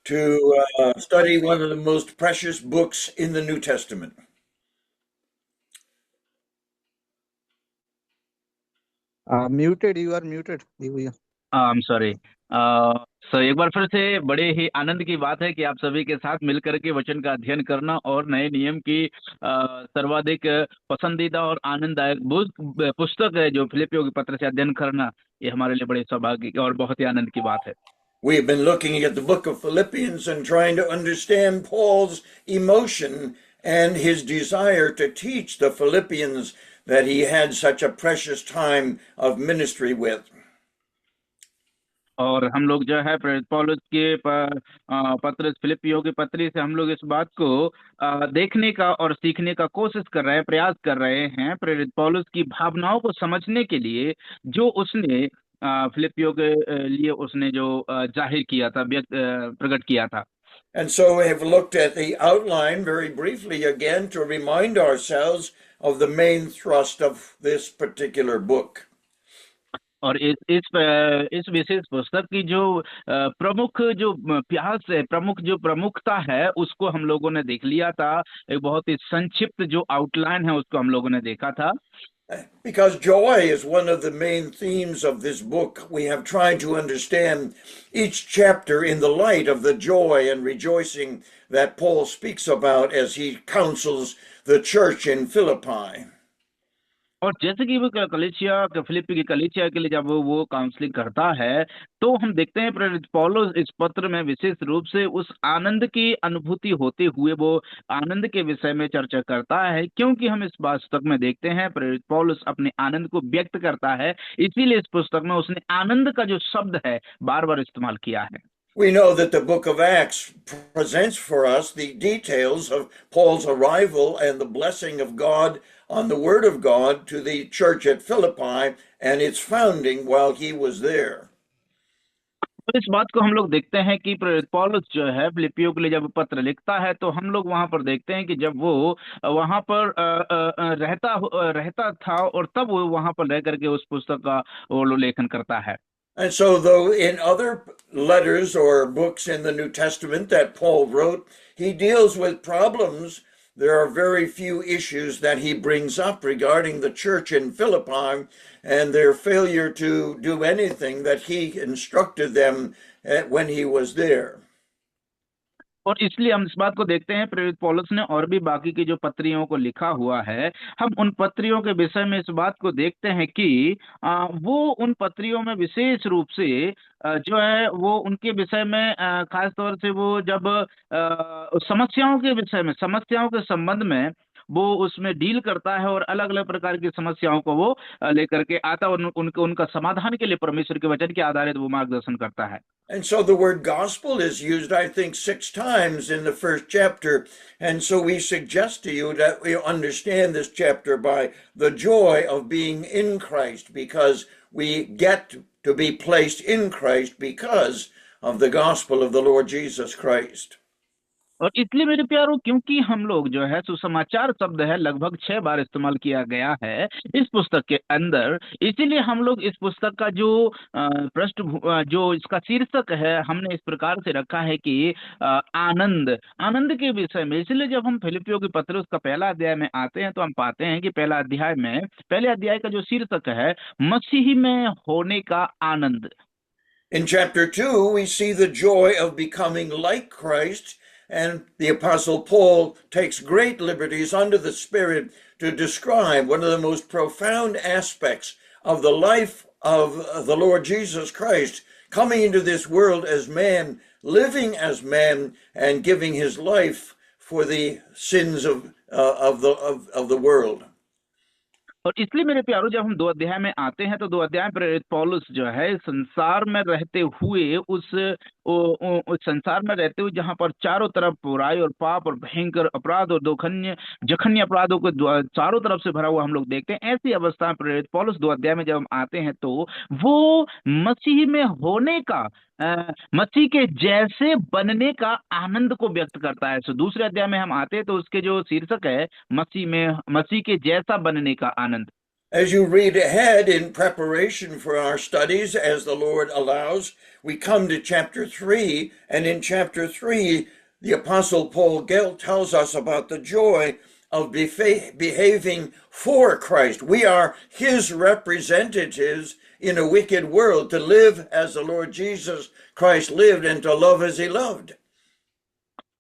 to study one of the most precious books in the New Testament. Muted, you are muted. भैया। I'm sorry. सो एक बार फिर से बड़े ही आनंद की बात है कि आप सभी के साथ मिलकर के वचन का अध्ययन करना और नए नियम की सर्वाधिक पसंदीदा और आनंददायक पुस्तक है जो फिलिपियों के पत्र से अध्ययन करना, ये हमारे लिए बड़े सौभाग्य और बहुत ही आनंद की बात है। We have been looking at the book of Philippians and trying to understand Paul's emotion and his desire to teach the Philippians that he had such a precious time of ministry with. और हम लोग जो है प्रेरित पौलुस के पत्र फिलिपियों के पत्री से हम लोग इस बात को देखने का और सीखने का कोशिश कर रहे हैं, प्रयास कर रहे हैं प्रेरित पौलुस की भावनाओं को समझने के लिए जो उसने फिलिपियों के लिए उसने जो जाहिर किया था, प्रकट किया था। And so we have looked at the outline very briefly again to remind ourselves of the main thrust of this particular book. और इस विशेष पुस्तक की जो प्रमुख जो प्यास है, प्रमुख जो प्रमुखता है, उसको हम लोगों ने देख लिया था। एक बहुत ही संक्षिप्त जो आउटलाइन है उसको हम लोगों ने देखा था। Because joy is one of the main themes of this book, we have tried to understand each chapter in the light of the joy and rejoicing that Paul speaks about as he counsels the church in Philippi. और जैसे कि वो फिलिप्पी की कलीसिया के लिए जब वो काउंसलिंग करता है, तो हम देखते हैं प्रेरित पौलुस इस पत्र में विशेष रूप से उस आनंद की अनुभूति होते हुए वो आनंद के विषय में चर्चा करता है, क्योंकि हम इस पुस्तक में देखते हैं प्रेरित पौलुस अपने आनंद को व्यक्त करता है, इसीलिए इस पुस्तक में उसने आनंद का जो शब्द है बार बार इस्तेमाल किया है। We know that the book of Acts presents for us the details of Paul's arrival and the blessing of God on the Word of God to the church at Philippi and its founding while he was there. तो इस बात को हम लोग देखते हैं कि प्रेरित पौलुस जो है फिलिपियों के लिए जब पत्र लिखता है, तो हम लोग वहां पर देखते हैं कि जब वो वहां पर रहता था और तब वो वहां पर रह करके उस पुस्तक का वो लेखन करता है। And so, though in other letters or books in the New Testament that Paul wrote, he deals with problems, there are very few issues that he brings up regarding the church in Philippi and their failure to do anything that he instructed them when he was there. और इसलिए हम इस बात को देखते हैं प्रेरित पौलुस ने और भी बाकी की जो पत्रियों को लिखा हुआ है, हम उन पत्रियों के विषय में इस बात को देखते हैं कि वो उन पत्रियों में विशेष रूप से जो है वो उनके विषय में खास तौर से वो जब समस्याओं के विषय में, समस्याओं के संबंध में वो उसमें डील करता है और अलग अलग प्रकार की समस्याओं को वो लेकर के आता है और उनका समाधान के लिए परमेश्वर के वचन के आधारित वो मार्गदर्शन करता है। And so the word gospel is used, I think, 6 times in the first chapter. And so we suggest to you that we understand this chapter by the joy of being in Christ, because we get to be placed in Christ because of the gospel of the Lord Jesus Christ. और इसलिए मेरे प्यारों, क्योंकि हम लोग जो है सुसमाचार शब्द है लगभग 6 बार इस्तेमाल किया गया है इस पुस्तक के अंदर, इसीलिए हम लोग इस पुस्तक का जो जो इसका शीर्षक है हमने इस प्रकार से रखा है कि आनंद, आनंद के विषय में। इसलिए जब हम फिलिपियों के पत्र उसका पहला अध्याय में आते हैं तो हम पाते हैं कि पहले अध्याय का जो शीर्षक है मसीह में होने का आनंद। In chapter 2, we see the joy of becoming like Christ. And the Apostle Paul takes great liberties under the Spirit to describe one of the most profound aspects of the life of the Lord Jesus Christ, coming into this world as man, living as man, and giving his life for the sins of the world. और इसलिए मेरे प्यारों, जब हम 2 अध्याय में आते हैं तो 2 अध्याय प्रेरित पौलुस जो है संसार में रहते हुए उस संसार में रहते हुए जहां पर चारों तरफ बुराई और पाप और भयंकर अपराध और जघन्य अपराधों को चारों तरफ से भरा हुआ हम लोग देखते हैं, ऐसी अवस्था में प्रेरित पौलुस 2 अध्याय में जब हम आते हैं तो वो मसीह में होने का, मसीह के जैसे बनने का आनंद को व्यक्त करता है। तो दूसरे अध्याय में हम आते हैं तो उसके जो शीर्षक है मसीह के जैसा बनने का आनंद। As you read ahead in preparation for our studies, as the Lord allows, we come to chapter 3, and in chapter 3, the Apostle Paul tells us about the joy of behaving for Christ. We are his representatives in a wicked world, to live as the Lord Jesus Christ lived and to love as he loved.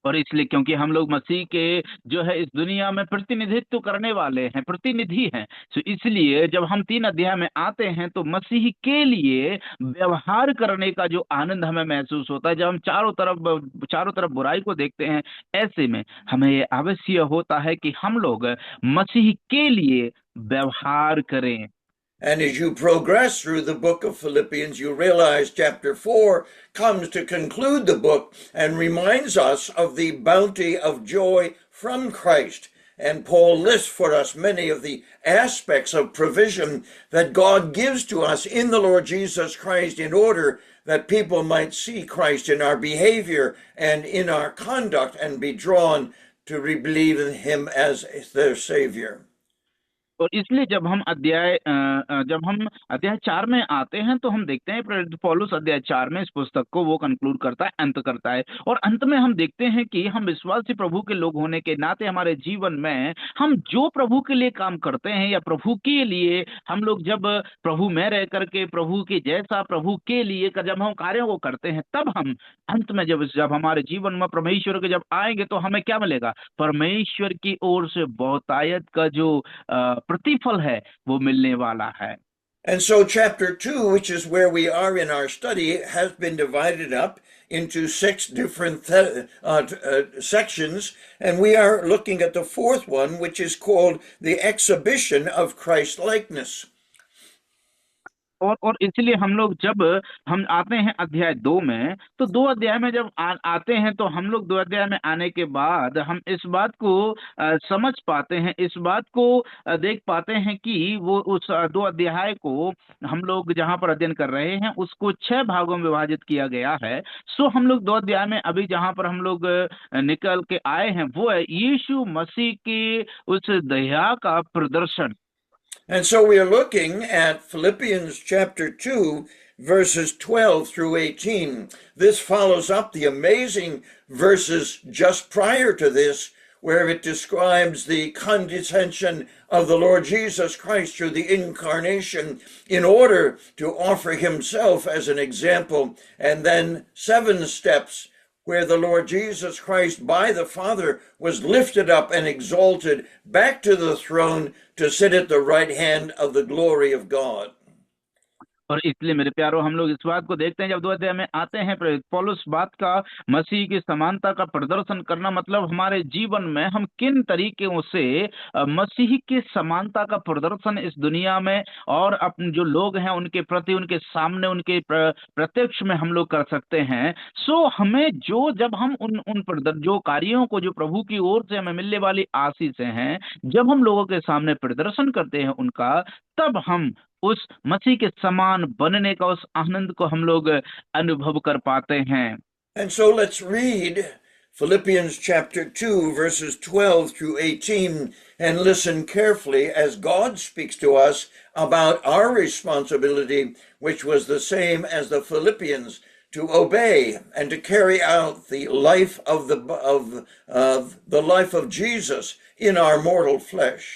और इसलिए क्योंकि हम लोग मसीह के जो है इस दुनिया में प्रतिनिधित्व करने वाले हैं, प्रतिनिधि हैं, तो इसलिए जब हम 3 अध्याय में आते हैं तो मसीह के लिए व्यवहार करने का जो आनंद हमें महसूस होता है, जब हम चारों तरफ बुराई को देखते हैं, ऐसे में हमें ये आवश्यक होता है कि हम लोग मसीह के लिए व्यवहार करें। And as you progress through the book of Philippians, you realize chapter 4 comes to conclude the book and reminds us of the bounty of joy from Christ. And Paul lists for us many of the aspects of provision that God gives to us in the Lord Jesus Christ in order that people might see Christ in our behavior and in our conduct and be drawn to believe in him as their Savior. और इसलिए जब हम अध्याय 4 में आते हैं तो हम देखते हैं प्रेरित पौलुस अध्याय 4 में इस पुस्तक को वो कंक्लूड करता है, अंत करता है, और अंत में हम देखते हैं कि हम विश्वासी प्रभु के लोग होने के नाते हमारे जीवन में हम जो प्रभु के लिए काम करते हैं या प्रभु के लिए हम लोग जब प्रभु में रह करके प्रभु के जैसा प्रभु के लिए जब हम कार्यों को करते हैं, तब हम अंत में जब हमारे जीवन में परमेश्वर के जब आएंगे तो हमें क्या मिलेगा? परमेश्वर की ओर से बहुतायत का जो प्रतिफल है वो मिलने वाला है। And so chapter 2, which is where we are in our study, has been divided up into 6 different sections, and we are looking at the 4th one, which is called the exhibition of Christ-likeness. और इसलिए हम लोग जब हम आते हैं अध्याय 2 में, तो 2 अध्याय में जब आते हैं तो हम लोग 2 अध्याय में आने के बाद हम इस बात को समझ पाते हैं, इस बात को देख पाते हैं कि वो उस 2 अध्याय को हम लोग जहां पर अध्ययन कर रहे हैं उसको 6 भागों में विभाजित किया गया है। सो हम लोग 2 अध्याय में अभी जहां पर हम लोग निकल के आए हैं वो है यीशु मसीह के उस दया का प्रदर्शन। And so we are looking at Philippians chapter 2, verses 12 through 18. This follows up the amazing verses just prior to this, where it describes the condescension of the Lord Jesus Christ through the incarnation in order to offer himself as an example, and then 7 steps where the Lord Jesus Christ by the Father was lifted up and exalted back to the throne to sit at the right hand of the glory of God. और इसलिए मेरे प्यारो हम लोग इस बात को देखते हैं, जब 2 अध्याय में आते हैं पौलुस बात का मसीह की समानता का प्रदर्शन करना, मतलब हमारे जीवन में हम किन तरीकों से मसीह की समानता का प्रदर्शन इस दुनिया में और अपने जो लोग हैं उनके प्रति, उनके सामने, उनके प्रत्यक्ष में हम लोग कर सकते हैं। सो हमें जब हम उन जो कार्यों को जो प्रभु की ओर से हमें मिलने वाली आशीषें हैं, जब हम लोगों के सामने प्रदर्शन करते हैं उनका, तब हम उस मसीह के समान बनने का उस आनंद को हम लोग अनुभव कर पाते हैं। And so let's read Philippians chapter 2, verses 12 through 18, and listen carefully as God speaks to us about our responsibility, which was the same as the Philippians, to obey and to carry out the life of the life of Jesus in our mortal flesh.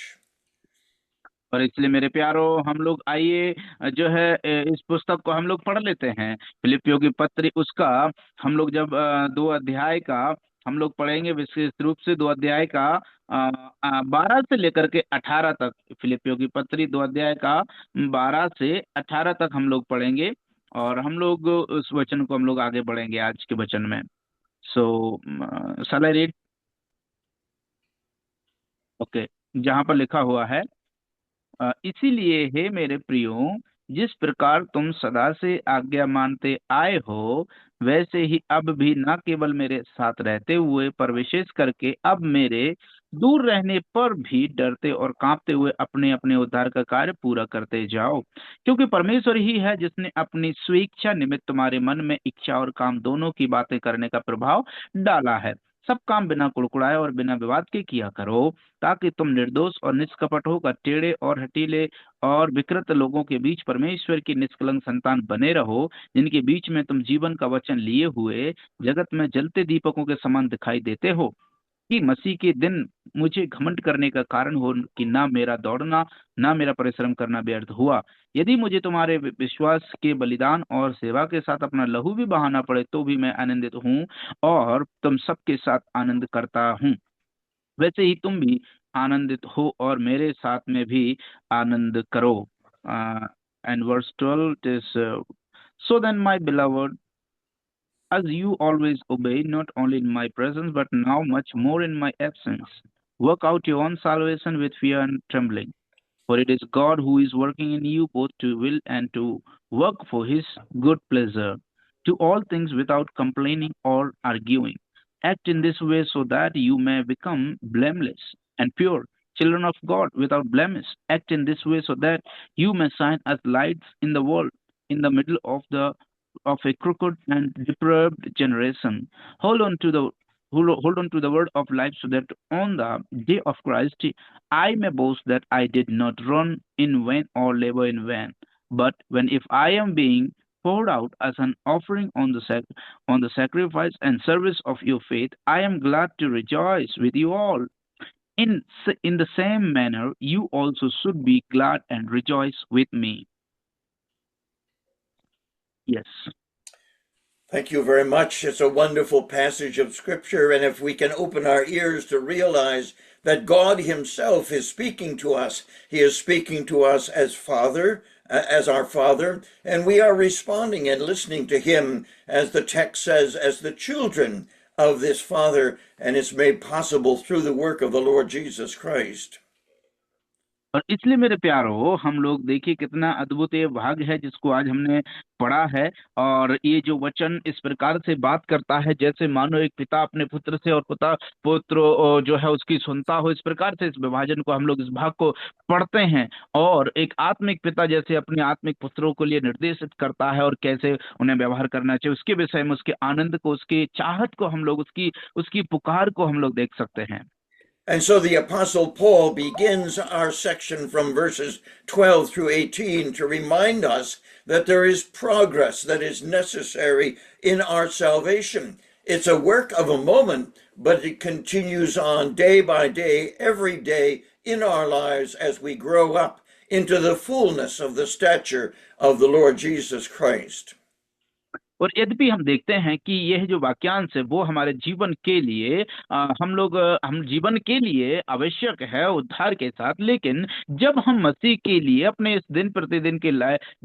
और इसलिए मेरे प्यारो हम लोग आइए जो है इस पुस्तक को हम लोग पढ़ लेते हैं, फिलिपियों की पत्री, उसका हम लोग जब 2 अध्याय का हम लोग पढ़ेंगे, विशेष रूप से 2 अध्याय का 12 से लेकर के 18 तक, फिलिपियों की पत्री 2 अध्याय का 12 से 18 तक हम लोग पढ़ेंगे, और हम लोग उस वचन को हम लोग आगे बढ़ेंगे आज के वचन में। सो शैल आई रीड? ओके, जहां पर लिखा हुआ है, इसीलिए हे मेरे प्रियो, जिस प्रकार तुम सदा से आज्ञा मानते आए हो, वैसे ही अब भी न केवल मेरे साथ रहते हुए पर विशेष करके अब मेरे दूर रहने पर भी डरते और कांपते हुए अपने अपने उद्धार का कार्य पूरा करते जाओ, क्योंकि परमेश्वर ही है जिसने अपनी स्वेच्छा निमित्त तुम्हारे मन में इच्छा और काम दोनों की बातें करने का प्रभाव डाला है। सब काम बिना कुड़कुड़ाए और बिना विवाद के किया करो, ताकि तुम निर्दोष और निष्कपट होकर टेढ़े और हठीले और विकृत लोगों के बीच परमेश्वर की निष्कलंक संतान बने रहो, जिनके बीच में तुम जीवन का वचन लिए हुए जगत में जलते दीपकों के समान दिखाई देते हो, कि मसीह के दिन मुझे घमंड करने का कारण हो कि ना मेरा दौड़ना ना मेरा परिश्रम करना व्यर्थ हुआ। यदि मुझे तुम्हारे विश्वास के बलिदान और सेवा के साथ अपना लहू भी बहाना पड़े तो भी मैं आनंदित हूँ और तुम सबके साथ आनंद करता हूँ। वैसे ही तुम भी आनंदित हो और मेरे साथ में भी आनंद करो। And verse 12 is so then my beloved, as you always obey, not only in my presence, but now much more in my absence. Work out your own salvation with fear and trembling. For it is God who is working in you both to will and to work for his good pleasure. To all things without complaining or arguing. Act in this way so that you may become blameless and pure, children of God without blemish. Act in this way so that you may shine as lights in the world, in the middle of a crooked and depraved generation. Hold on to the hold on to the word of life, so that on the day of Christ I may boast that I did not run in vain or labor in vain. But when if I am being poured out as an offering on on the sacrifice and service of your faith, I am glad to rejoice with you all. In the same manner, you also should be glad and rejoice with me. Yes. Thank you very much. It's a wonderful passage of scripture. And if we can open our ears to realize that God himself is speaking to us, he is speaking to us as Father, as our Father, and we are responding and listening to him, as the text says, as the children of this Father, and it's made possible through the work of the Lord Jesus Christ. और इसलिए मेरे प्यारो, हम लोग देखिए कितना अद्भुत ये भाग है जिसको आज हमने पढ़ा है। और ये जो वचन इस प्रकार से बात करता है जैसे मानो एक पिता अपने पुत्र से और पिता पुत्र जो है उसकी सुनता हो। इस प्रकार से इस विभाजन को हम लोग इस भाग को पढ़ते हैं। और एक आत्मिक पिता जैसे अपने आत्मिक पुत्रों को लिए निर्देशित करता है और कैसे उन्हें व्यवहार करना चाहिए, उसके विषय में, उसके आनंद को, उसकी चाहत को हम लोग, उसकी पुकार को हम लोग देख सकते हैं। And so the Apostle Paul begins our section from verses 12 through 18 to remind us that there is progress that is necessary in our salvation. It's a work of a moment, but it continues on day by day, every day in our lives as we grow up into the fullness of the stature of the Lord Jesus Christ. और यद्यपि हम देखते हैं कि यह जो वाक्यांश है वो हमारे जीवन के लिए हम जीवन के लिए आवश्यक है उद्धार के साथ। लेकिन जब हम मसीह के लिए अपने इस दिन प्रतिदिन के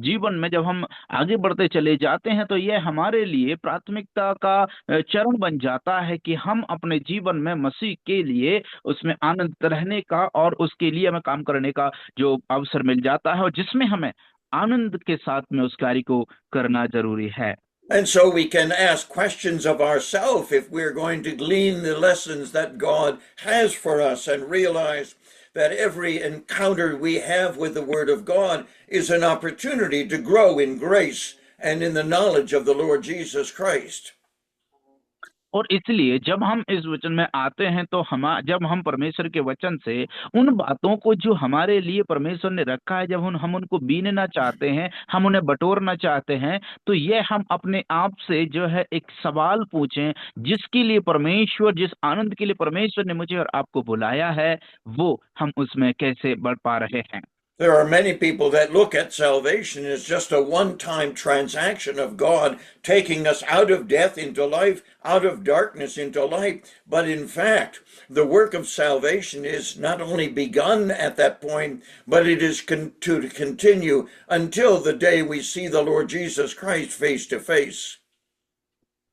जीवन में जब हम आगे बढ़ते चले जाते हैं तो यह हमारे लिए प्राथमिकता का चरण बन जाता है कि हम अपने जीवन में मसीह के लिए उसमें आनंद रहने का और उसके लिए हमें काम करने का जो अवसर मिल जाता है, और जिसमें हमें आनंद के साथ में उस कार्य को करना जरूरी है। And so we can ask questions of ourselves if we're going to glean the lessons that God has for us and realize that every encounter we have with the Word of God is an opportunity to grow in grace and in the knowledge of the Lord Jesus Christ. और इसलिए जब हम इस वचन में आते हैं तो जब हम परमेश्वर के वचन से उन बातों को जो हमारे लिए परमेश्वर ने रखा है, जब हम उनको बीनना चाहते हैं, हम उन्हें बटोरना चाहते हैं, तो ये हम अपने आप से जो है एक सवाल पूछें, जिसके लिए परमेश्वर, जिस आनंद के लिए परमेश्वर ने मुझे और आपको बुलाया है, वो हम उसमें कैसे बढ़ पा रहे हैं। There are many people that look at salvation as just a one-time transaction of God taking us out of death into life, out of darkness into light. But in fact, the work of salvation is not only begun at that point, but it is to continue until the day we see the Lord Jesus Christ face to face.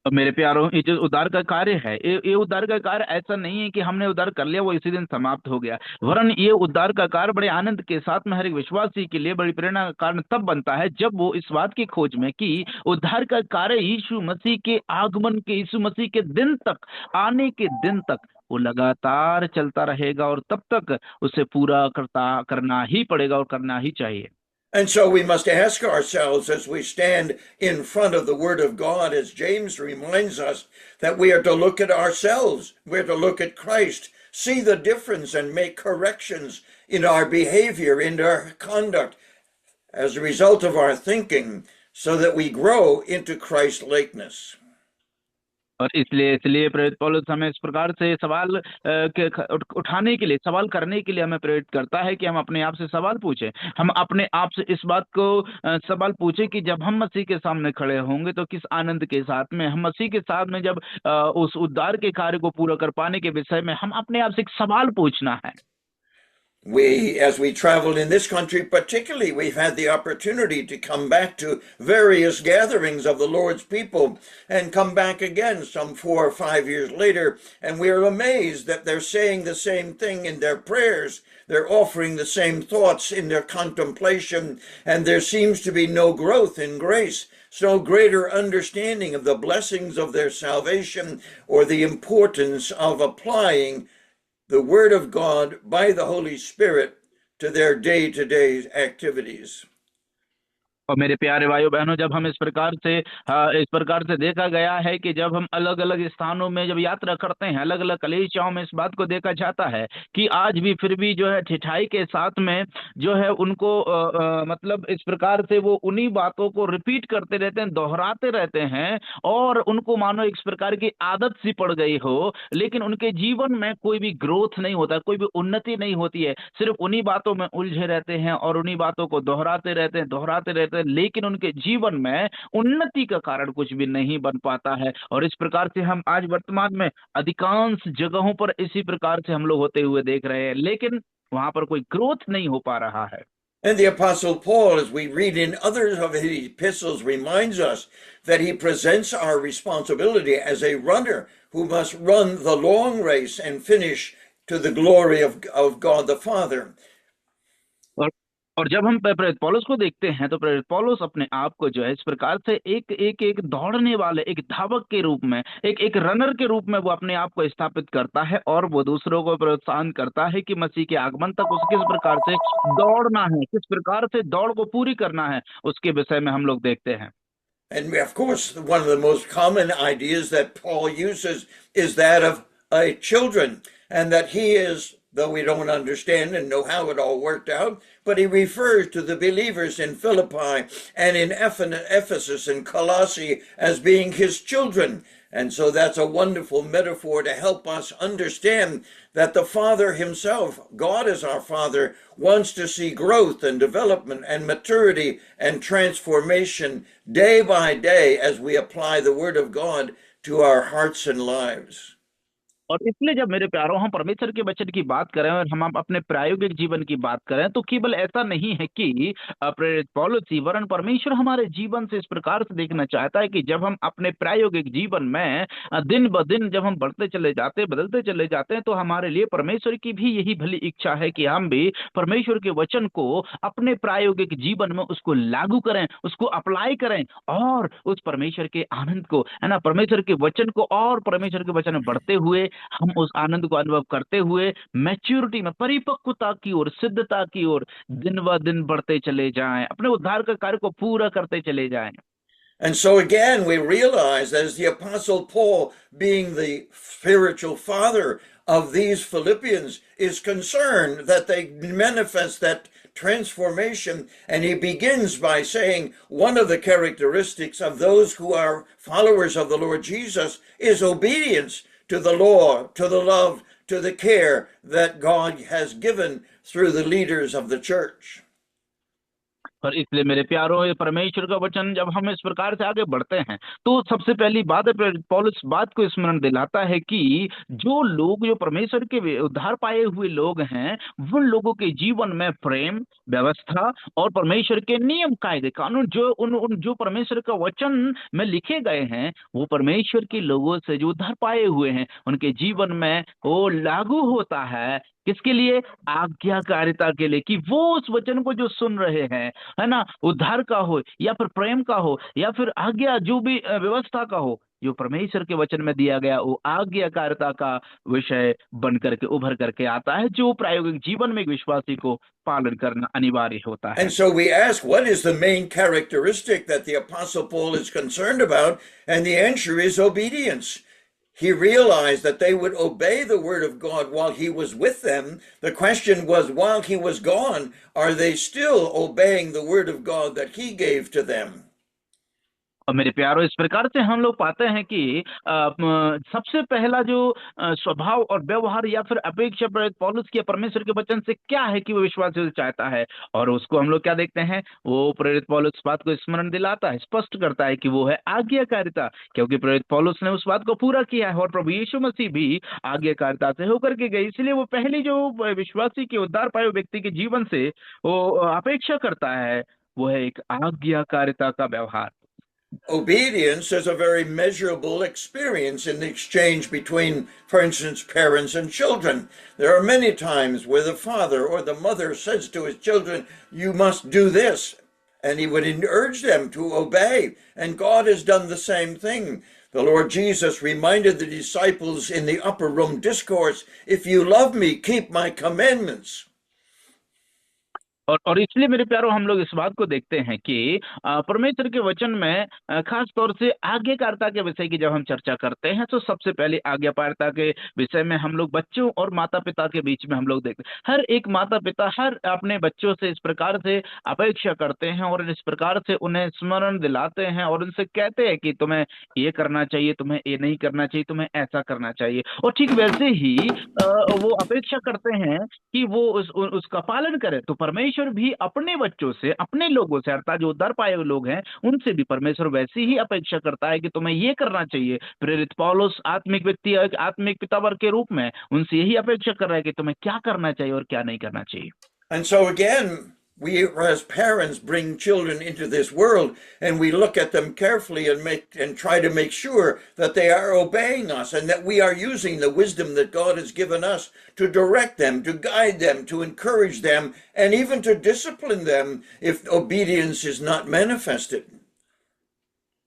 और मेरे प्यारों, ये जो उद्धार का कार्य है, ये उद्धार का कार्य ऐसा नहीं है कि हमने उद्धार कर लिया वो इसी दिन समाप्त हो गया। वरन ये उद्धार का कार्य बड़े आनंद के साथ में हर एक विश्वासी के लिए बड़ी प्रेरणा का कारण तब बनता है जब वो इस बात की खोज में कि उद्धार का कार्य यीशु मसीह के आगमन के, यीशु मसीह के दिन तक, आने के दिन तक वो लगातार चलता रहेगा और तब तक उसे पूरा करना ही पड़ेगा और करना ही चाहिए। And so we must ask ourselves as we stand in front of the Word of God, as James reminds us, that we are to look at ourselves, we're to look at Christ, see the difference, and make corrections in our behavior, in our conduct, as a result of our thinking, so that we grow into Christ likeness. और इसलिए प्रेरित पौलुस हमें इस प्रकार से सवाल उठाने के लिए, सवाल करने के लिए हमें प्रेरित करता है कि हम अपने आप से सवाल पूछें। हम अपने आप से इस बात को सवाल पूछें कि जब हम मसीह के सामने खड़े होंगे तो किस आनंद के साथ में, हम मसीह के साथ में जब उस उद्धार के कार्य को पूरा कर पाने के विषय में हम अपने आप से एक सवाल पूछना है। As we traveled in this country, particularly, we've had the opportunity to come back to various gatherings of the Lord's people and come back again some 4 or 5 years later. And we're amazed that they're saying the same thing in their prayers. They're offering the same thoughts in their contemplation. And there seems to be no growth in grace, no greater understanding of the blessings of their salvation or the importance of applying the Word of God by the Holy Spirit to their day-to-day activities. और मेरे प्यारे भाइयों बहनों, जब हम इस प्रकार से देखा गया है कि जब हम अलग अलग स्थानों में जब यात्रा करते हैं, अलग अलग कलीसियाओं में इस बात को देखा जाता है कि आज भी फिर भी जो है ठिठाई के साथ में जो है उनको मतलब इस प्रकार से वो उन्हीं बातों को रिपीट करते रहते हैं, दोहराते रहते हैं, और उनको मानो इस प्रकार की आदत सी पड़ गई हो, लेकिन उनके जीवन में कोई भी ग्रोथ नहीं होता, कोई भी उन्नति नहीं होती है। सिर्फ उन्हीं बातों में उलझे रहते हैं और उन्हीं बातों को दोहराते रहते हैं, लेकिन उनके जीवन में उन्नति का कारण कुछ भी नहीं बन पाता है। और इस प्रकार से हम आज वर्तमान में अधिकांश जगहों पर इसी प्रकार से हम लोग होते हुए देख रहे हैं, लेकिन वहां पर कोई ग्रोथ नहीं हो पा रहा है। And the Apostle Paul, as we read in others of his epistles, reminds us that he presents our responsibility as a runner who must run the long race and finish to the glory of God the Father. और जब हम प्रेरित पौलुस को देखते हैं तो प्रेरित पौलुस अपने आप को जो है इस प्रकार से एक दौड़ने वाले, एक धावक के रूप में, एक रनर के रूप में वो अपने आप को स्थापित करता है, और वो दूसरों को प्रोत्साहन करता है कि मसीह के आगमन तक उसे किस प्रकार से दौड़ना है, किस प्रकार से दौड़ को पूरी करना है, उसके विषय में हम लोग देखते हैं। And of course, one of the most common ideas that Paul uses is that of children, and that he is, though we don't understand and know how it all worked out, but he refers to the believers in Philippi and in Ephesus and Colossae as being his children. And so that's a wonderful metaphor to help us understand that the Father himself, God is our Father, wants to see growth and development and maturity and transformation day by day as we apply the Word of God to our hearts and lives. और इसलिए जब मेरे प्यारों हम परमेश्वर के वचन की बात करें और हम अपने प्रायोगिक जीवन की बात करें, तो केवल ऐसा नहीं है कि प्रेरित पौलुस वरन परमेश्वर हमारे जीवन से इस प्रकार से देखना चाहता है कि जब हम अपने प्रायोगिक जीवन में दिन ब दिन जब हम बढ़ते चले जाते, बदलते चले जाते हैं, तो हमारे लिए परमेश्वर की भी यही भली इच्छा है कि हम भी परमेश्वर के वचन को अपने प्रायोगिक जीवन में उसको लागू करें, उसको अप्लाई करें, और उस परमेश्वर के आनंद को, है ना, परमेश्वर के वचन को और परमेश्वर के वचन में बढ़ते हुए हम उस आनंद को अनुभव करते हुए मैच्योरिटी में, परिपक्वता की ओर, सिद्धता की ओर दिन ब दिन बढ़ते चले जाएं, अपने उद्धार का कार्य को पूरा करते चले जाएं। And so again, we realize that as the Apostle Paul, being the spiritual father of these Philippians, is concerned that they manifest that transformation, and he begins by saying one of the characteristics of those who are followers of the Lord Jesus is obedience to the law, to the love, to the care that God has given through the leaders of the church. और इसलिए मेरे प्यारों, ये परमेश्वर का वचन जब हम इस प्रकार से आगे बढ़ते हैं, तो सबसे पहली बात है पौलुस बात को स्मरण दिलाता है कि जो लोग, जो परमेश्वर के उद्धार पाए हुए लोग हैं, उन लोगों के जीवन में प्रेम, व्यवस्था और परमेश्वर के नियम, कायदे, कानून जो परमेश्वर का वचन में लिखे गए हैं, वो परमेश्वर के लोगों से जो उद्धार पाए हुए हैं उनके जीवन में वो लागू होता है। किसके लिए? आज्ञाकारिता के लिए, कि वो उस वचन को जो सुन रहे हैं, है ना, उद्धार का हो या फिर प्रेम का हो या फिर आज्ञा जो भी व्यवस्था का हो, जो परमेश्वर के वचन में दिया गया वो आज्ञाकारिता का विषय बन करके उभर करके आता है, जो प्रायोगिक जीवन में एक विश्वासी को पालन करना अनिवार्य होता है। And so we ask, what is the main characteristic that the Apostle Paul is concerned about? And the answer is obedience. He realized that they would obey the word of God while he was with them. The question was, while he was gone, are they still obeying the word of God that he gave to them? और मेरे प्यारो, इस प्रकार से हम लोग पाते हैं कि सबसे पहला जो स्वभाव और व्यवहार या फिर अपेक्षा प्रेरित पौलुस की परमेश्वर के वचन से क्या है कि वो विश्वासी से चाहता है, और उसको हम लोग क्या देखते हैं, वो प्रेरित पौलुस इस बात को स्मरण दिलाता है, स्पष्ट करता है कि वो है आज्ञाकारिता, क्योंकि प्रेरित पौलुस ने उस बात को पूरा किया है और प्रभु यीशु मसीह भी आज्ञाकारिता से होकर के गए। इसलिए वो पहली जो विश्वासी के उद्धार पाए व्यक्ति के जीवन से वो अपेक्षा करता है, वो है एक आज्ञाकारिता का व्यवहार। Obedience is a very measurable experience in the exchange between, for instance, parents and children. There are many times where the father or the mother says to his children, you must do this, and he would urge them to obey. And God has done the same thing. The Lord Jesus reminded the disciples in the upper room discourse, if you love me, keep my commandments. और इसलिए मेरे प्यारो, हम लोग इस बात को देखते हैं कि परमेश्वर के वचन में खास तौर से आज्ञाकारिता के विषय की जब हम चर्चा करते हैं तो सबसे पहले आज्ञाकारिता के विषय में हम लोग बच्चों और माता पिता के बीच में हम लोग देखते हैं। हर एक माता पिता हर अपने बच्चों से इस प्रकार से अपेक्षा करते हैं और इस प्रकार से उन्हें स्मरण दिलाते हैं और उनसे कहते हैं कि तुम्हें ये करना चाहिए, तुम्हें ये नहीं करना चाहिए, तुम्हें ऐसा करना चाहिए। और ठीक वैसे ही वो अपेक्षा करते हैं कि वो उसका पालन करे। तो परमेश्वर भी अपने बच्चों से, अपने लोगों से, अर्थात जो उद्धार पाए हुए लोग हैं, उनसे भी परमेश्वर वैसी ही अपेक्षा करता है कि तुम्हें ये करना चाहिए। प्रेरित पौलुस आत्मिक व्यक्ति, आत्मिक पितावर के रूप में उनसे यही अपेक्षा कर रहा है कि तुम्हें क्या करना चाहिए और क्या नहीं करना चाहिए। And so again, we as parents bring children into this world and we look at them carefully and try to make sure that they are obeying us and that we are using the wisdom that God has given us to direct them, to guide them, to encourage them, and even to discipline them if obedience is not manifested.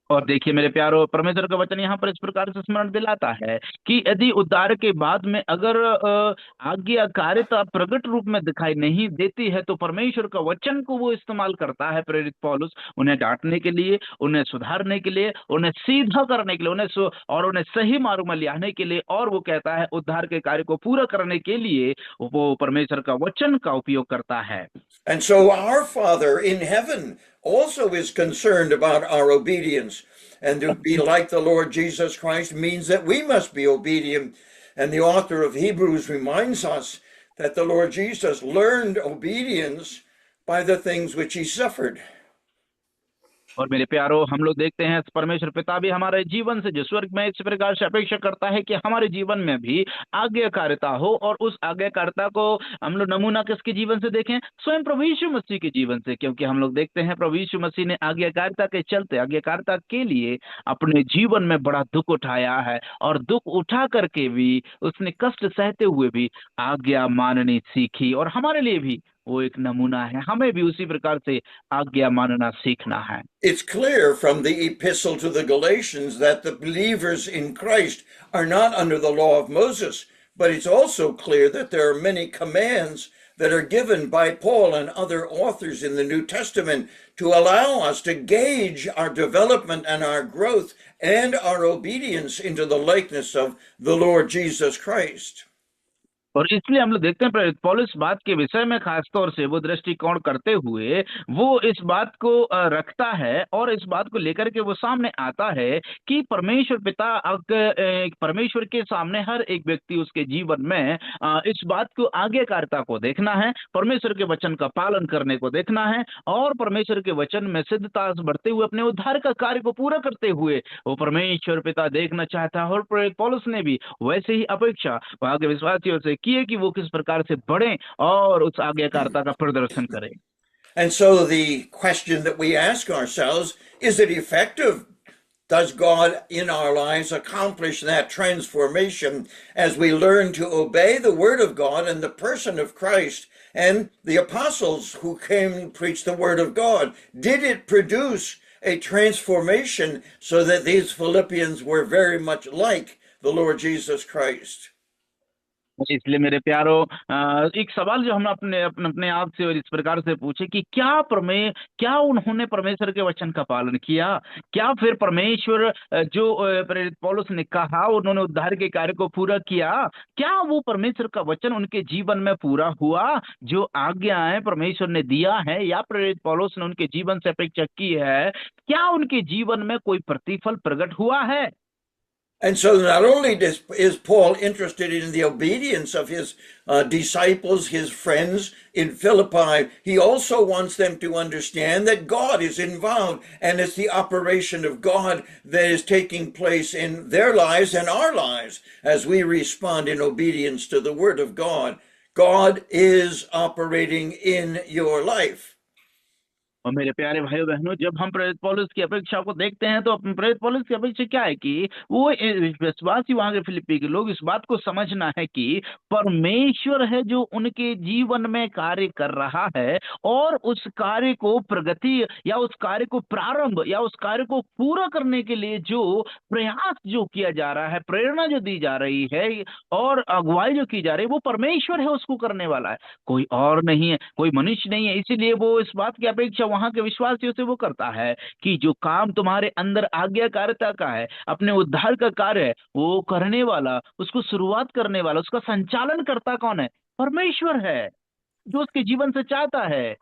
और देखिए मेरे प्यारो, परमेश्वर का वचन यहाँ पर इस प्रकार से स्मरण दिलाता है कि यदि उद्धार के बाद में अगर आज्ञाकारिता प्रकट रूप में दिखाई नहीं देती है तो परमेश्वर का वचन को वो इस्तेमाल करता है प्रेरित पौलुस, उन्हें डांटने के लिए, उन्हें सुधारने के लिए, उन्हें सीधा करने के लिए, उन्हें सही मार्ग में लाने के लिए। और वो कहता है उद्धार के कार्य को पूरा करने के लिए वो परमेश्वर का वचन का उपयोग करता है। And so our Father in heaven also is concerned about our obedience. And to be like the Lord Jesus Christ means that we must be obedient. And the author of Hebrews reminds us that the Lord Jesus learned obedience by the things which he suffered. और मेरे प्यारो, हम लोग देखते हैं परमेश्वर पिता भी हमारे जीवन से जो स्वर्ग में इस प्रकार से अपेक्षा करता है कि हमारे जीवन में भी आज्ञाकारिता हो। और उस आज्ञाकारिता को हम लोग नमूना किसके जीवन से देखें? स्वयं प्रभु यीशु मसीह के जीवन से, क्योंकि हम लोग देखते हैं प्रभु यीशु मसीह ने आज्ञाकारिता के चलते, आज्ञाकारिता के लिए अपने जीवन में बड़ा दुख उठाया है और दुख उठा करके भी उसने कष्ट सहते हुए भी आज्ञा माननी सीखी। और हमारे लिए भी वो एक नमूना है, हमें भी उसी प्रकार से आज्ञा मानना सीखना है। It's clear from the epistle to the Galatians that the believers in Christ are not under the law of Moses, but it's also clear that there are many commands that are given by Paul and other authors in the New Testament to allow us to gauge our development and our growth and our obedience into the likeness of the Lord Jesus Christ. और इसलिए हम लोग देखते हैं प्रेरित पौलुस बात के विषय में खास तौर से वो दृष्टिकोण करते हुए वो इस बात को रखता है और इस बात को लेकर के वो सामने आता है कि परमेश्वर पिता, परमेश्वर के सामने हर एक व्यक्ति उसके जीवन में इस बात को आज्ञाकारिता को देखना है, परमेश्वर के वचन का पालन करने को देखना है और परमेश्वर के वचन में सिद्धता बढ़ते हुए अपने उद्धार का कार्य को पूरा करते हुए वो परमेश्वर पिता देखना चाहता है। और प्रेरित पौलुस ने भी वैसे ही अपेक्षा वहां के विश्वासियों से किए कि वो किस प्रकार से बढ़े और उस आज्ञाकारिता का प्रदर्शन करें। And so the question that we ask ourselves, is it effective? Does God in our lives accomplish that transformation as we learn to obey the word of God and the person of Christ and the apostles who came and preached the word of God? Did it produce a transformation so that these Philippians were very much like the Lord Jesus Christ. इसलिए मेरे प्यारो, एक सवाल जो हम अपने अपने अपने आप से और इस प्रकार से पूछे कि क्या उन्होंने परमेश्वर के वचन का पालन किया? क्या फिर परमेश्वर जो प्रेरित पौलुस ने कहा उन्होंने उद्धार के कार्य को पूरा किया? क्या वो परमेश्वर का वचन उनके जीवन में पूरा हुआ? जो आज्ञाएं परमेश्वर ने दिया है या प्रेरित पौलुस ने उनके जीवन से अपेक्षा की है, क्या उनके जीवन में कोई प्रतिफल प्रकट हुआ है? And so not only is Paul interested in the obedience of his disciples, his friends in Philippi, he also wants them to understand that God is involved and it's the operation of God that is taking place in their lives and our lives as we respond in obedience to the Word of God. God is operating in your life. और मेरे प्यारे भाइयों बहनों, जब हम प्रेरित पौलुस की अपेक्षा को देखते हैं तो प्रेरित पौलुस की अपेक्षा क्या है कि वो विश्वासी वहां के फिलिप्पी के लोग इस बात को समझना है कि परमेश्वर है जो उनके जीवन में कार्य कर रहा है, और उस कार्य को प्रगति या उस कार्य को प्रारंभ या उस कार्य को पूरा करने के लिए जो प्रयास जो किया जा रहा है, प्रेरणा जो दी जा रही है और अगुवाई जो की जा रही है, वो परमेश्वर है उसको करने वाला है, कोई और नहीं है, कोई मनुष्य नहीं है। इसीलिए वो इस बात की अपेक्षा वहां के विश्वासियों से वो करता है कि जो काम तुम्हारे अंदर आज्ञाकारिता का है, अपने उद्धार का कार्य है, वो करने वाला, उसको शुरुआत करने वाला, उसका संचालन करता कौन है? परमेश्वर है, जो उसके जीवन से चाहता है।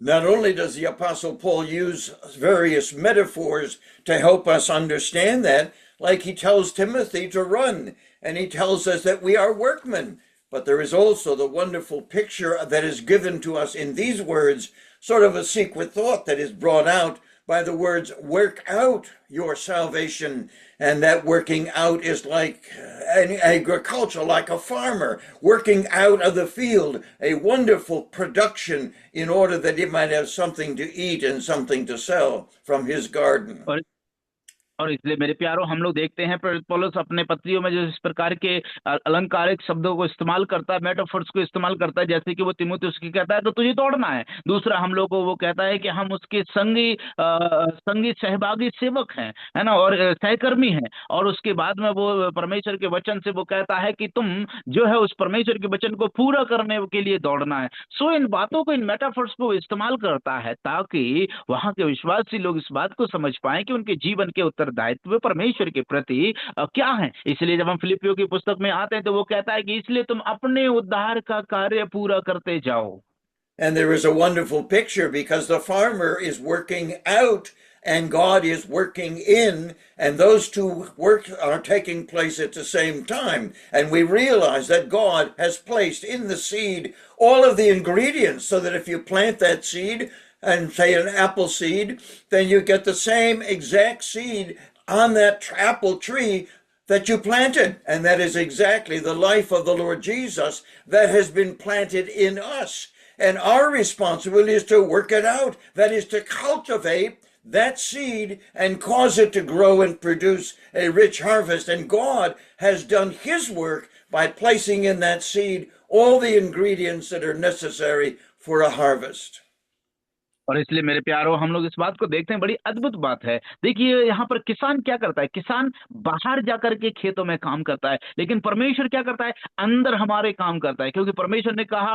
Not only does the Apostle Paul use various metaphors to help us understand that, like he tells Timothy to run, and he tells us that we are workmen, but there is also the wonderful picture that is given to us in these words, sort of a secret thought that is brought out by the words, work out your salvation. And that working out is like an agriculture, like a farmer working out of the field, a wonderful production in order that he might have something to eat and something to sell from his garden. और इसलिए मेरे प्यारो, हम लोग देखते हैं प्रेरित पौलुस अपने पत्रियों में जो इस प्रकार के अलंकारिक शब्दों को इस्तेमाल करता है, मेटाफोर्स को इस्तेमाल करता है, जैसे कि वो तीमुथियुस की कहता है तो तुझे दौड़ना है। दूसरा हम लोग को वो कहता है कि हम उसके संगी सहभागी सेवक हैं, है ना, और सहकर्मी हैं। और उसके बाद में वो परमेश्वर के वचन से वो कहता है कि तुम जो है उस परमेश्वर के वचन को पूरा करने के लिए दौड़ना है। सो इन बातों को, इन मेटाफोर्स को इस्तेमाल करता है ताकि वहां के विश्वासी लोग इस बात को समझ पाए कि उनके जीवन के उत्तरदायित्व परमेश्वर के प्रति क्या है। इसलिए जब हम फिलिपियों की पुस्तक में आते हैं तो वो कहता है कि इसलिए तुम अपने उद्धार का कार्य पूरा करते जाओ। And there is a wonderful picture because the farmer is working out and God is working in, and those two works are taking place at the same time. And we realize that God has placed in the seed all of the ingredients so that if you plant that seed, and say an apple seed, then you get the same exact seed on that apple tree that you planted. And that is exactly the life of the Lord Jesus that has been planted in us. And our responsibility is to work it out. That is to cultivate that seed and cause it to grow and produce a rich harvest. And God has done his work by placing in that seed all the ingredients that are necessary for a harvest. और इसलिए मेरे प्यारो, हम लोग इस बात को देखते हैं, बड़ी अद्भुत बात है। देखिए यहाँ पर किसान क्या करता है, किसान बाहर जाकर के खेतों में काम करता है, लेकिन परमेश्वर क्या करता है, अंदर हमारे काम करता है, क्योंकि परमेश्वर ने कहा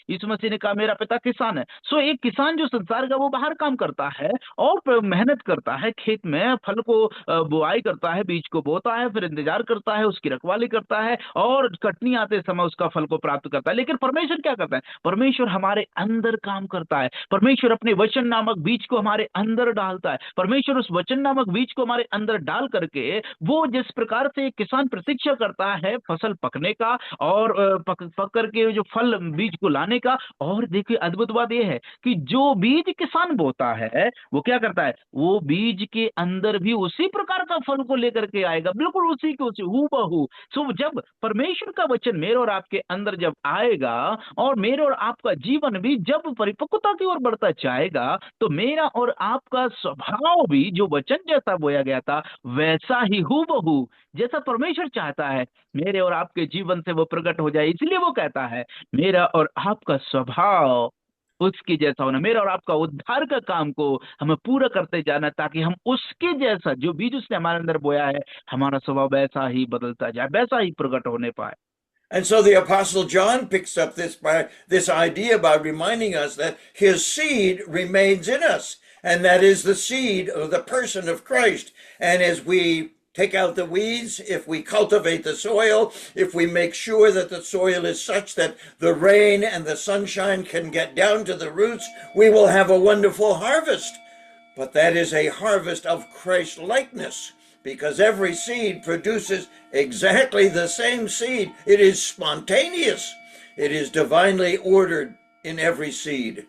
यीशु मसीह ने कहा मेरा पिता किसान है। सो एक किसान जो संसार का, वो बाहर काम करता है और मेहनत करता है, खेत में फल को बुआई करता है, बीज को बोता है, फिर इंतजार करता है, उसकी रखवाली करता है और कटनी आते समय उसका फल को प्राप्त करता है। लेकिन परमेश्वर क्या करता है, परमेश्वर हमारे अंदर काम करता है। परमेश्वर अपने वचन नामक बीज को हमारे अंदर डालता है। परमेश्वर उस वचन नामक बीज को हमारे अंदर डाल करके, वो जिस प्रकार से किसान प्रतीक्षा करता है फसल पकने का और पक करके जो फल बीज को लाने का। और देखिए अद्भुत बात यह है कि जो बीज किसान बोता है वो क्या करता है, वो बीज के अंदर भी उसी प्रकार का फल को लेकर के आएगा, बिल्कुल उसी के उसी हूबहू। सो जब परमेश्वर का वचन मेरे और आपके अंदर जब आएगा और मेरे और आपका जीवन भी जब परिपक्वता की ओर बढ़ता जाएगा, तो मेरा और आपका स्वभाव भी जो वचन जैसा बोया गया था वैसा ही हूबहू, जैसा परमेश्वर चाहता है, मेरे और आपके जीवन से वो प्रकट हो जाए। इसलिए वो कहता है मेरा और आपका स्वभाव उसके जैसा होना, मेरा और आपका उद्धार का काम को हमें पूरा करते जाना, ताकि हम उसके जैसा, जो बीज उसने हमारे अंदर बोया है, हमारा स्वभाव वैसा ही बदलता जाए, वैसा ही प्रकट होने पाए। And so the Apostle John picks up this idea by reminding us that his seed remains in us, and that is the seed of the person of Christ. And as we take out the weeds, if we cultivate the soil, if we make sure that the soil is such that the rain and the sunshine can get down to the roots, we will have a wonderful harvest. But that is a harvest of Christ likeness, because every seed produces exactly the same seed. It is spontaneous. It is divinely ordered in every seed.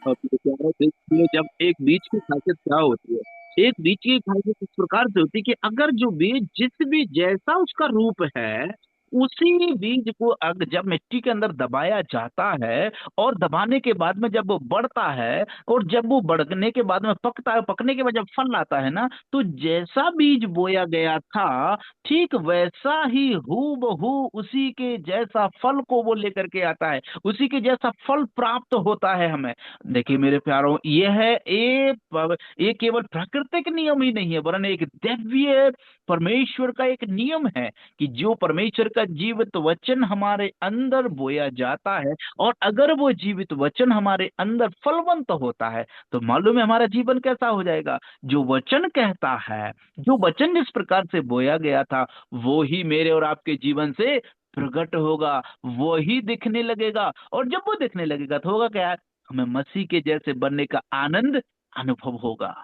और देखिए, जब एक बीज की खासियत क्या होती है, एक बीज की खासियत इस प्रकार से होती है कि अगर जो बीज, जिस भी जैसा उसका रूप है, उसी बीज को अगर जब मिट्टी के अंदर दबाया जाता है, और दबाने के बाद में जब वो बढ़ता है, और जब वो बढ़ने के बाद में पकता है, पकने के बाद जब फल आता है ना, तो जैसा बीज बोया गया था, ठीक वैसा ही हूबहू उसी के जैसा फल को वो लेकर के आता है, उसी के जैसा फल प्राप्त होता है हमें। देखिए मेरे प्यारों, ये केवल प्राकृतिक नियम ही नहीं है, वरन एक दिव्य परमेश्वर का एक नियम है, कि जो परमेश्वर का जीवित वचन हमारे अंदर बोया जाता है, और अगर वो जीवित वचन हमारे अंदर फलवंत होता है, तो मालूम है हमारा जीवन कैसा हो जाएगा। जो वचन कहता है, जो वचन जिस प्रकार से बोया गया था, वो ही मेरे और आपके जीवन से प्रकट होगा, वो ही दिखने लगेगा, और जब वो दिखने लगेगा तो होगा क्या, हमें मसीह के जैसे बनने का आनंद अनुभव होगा।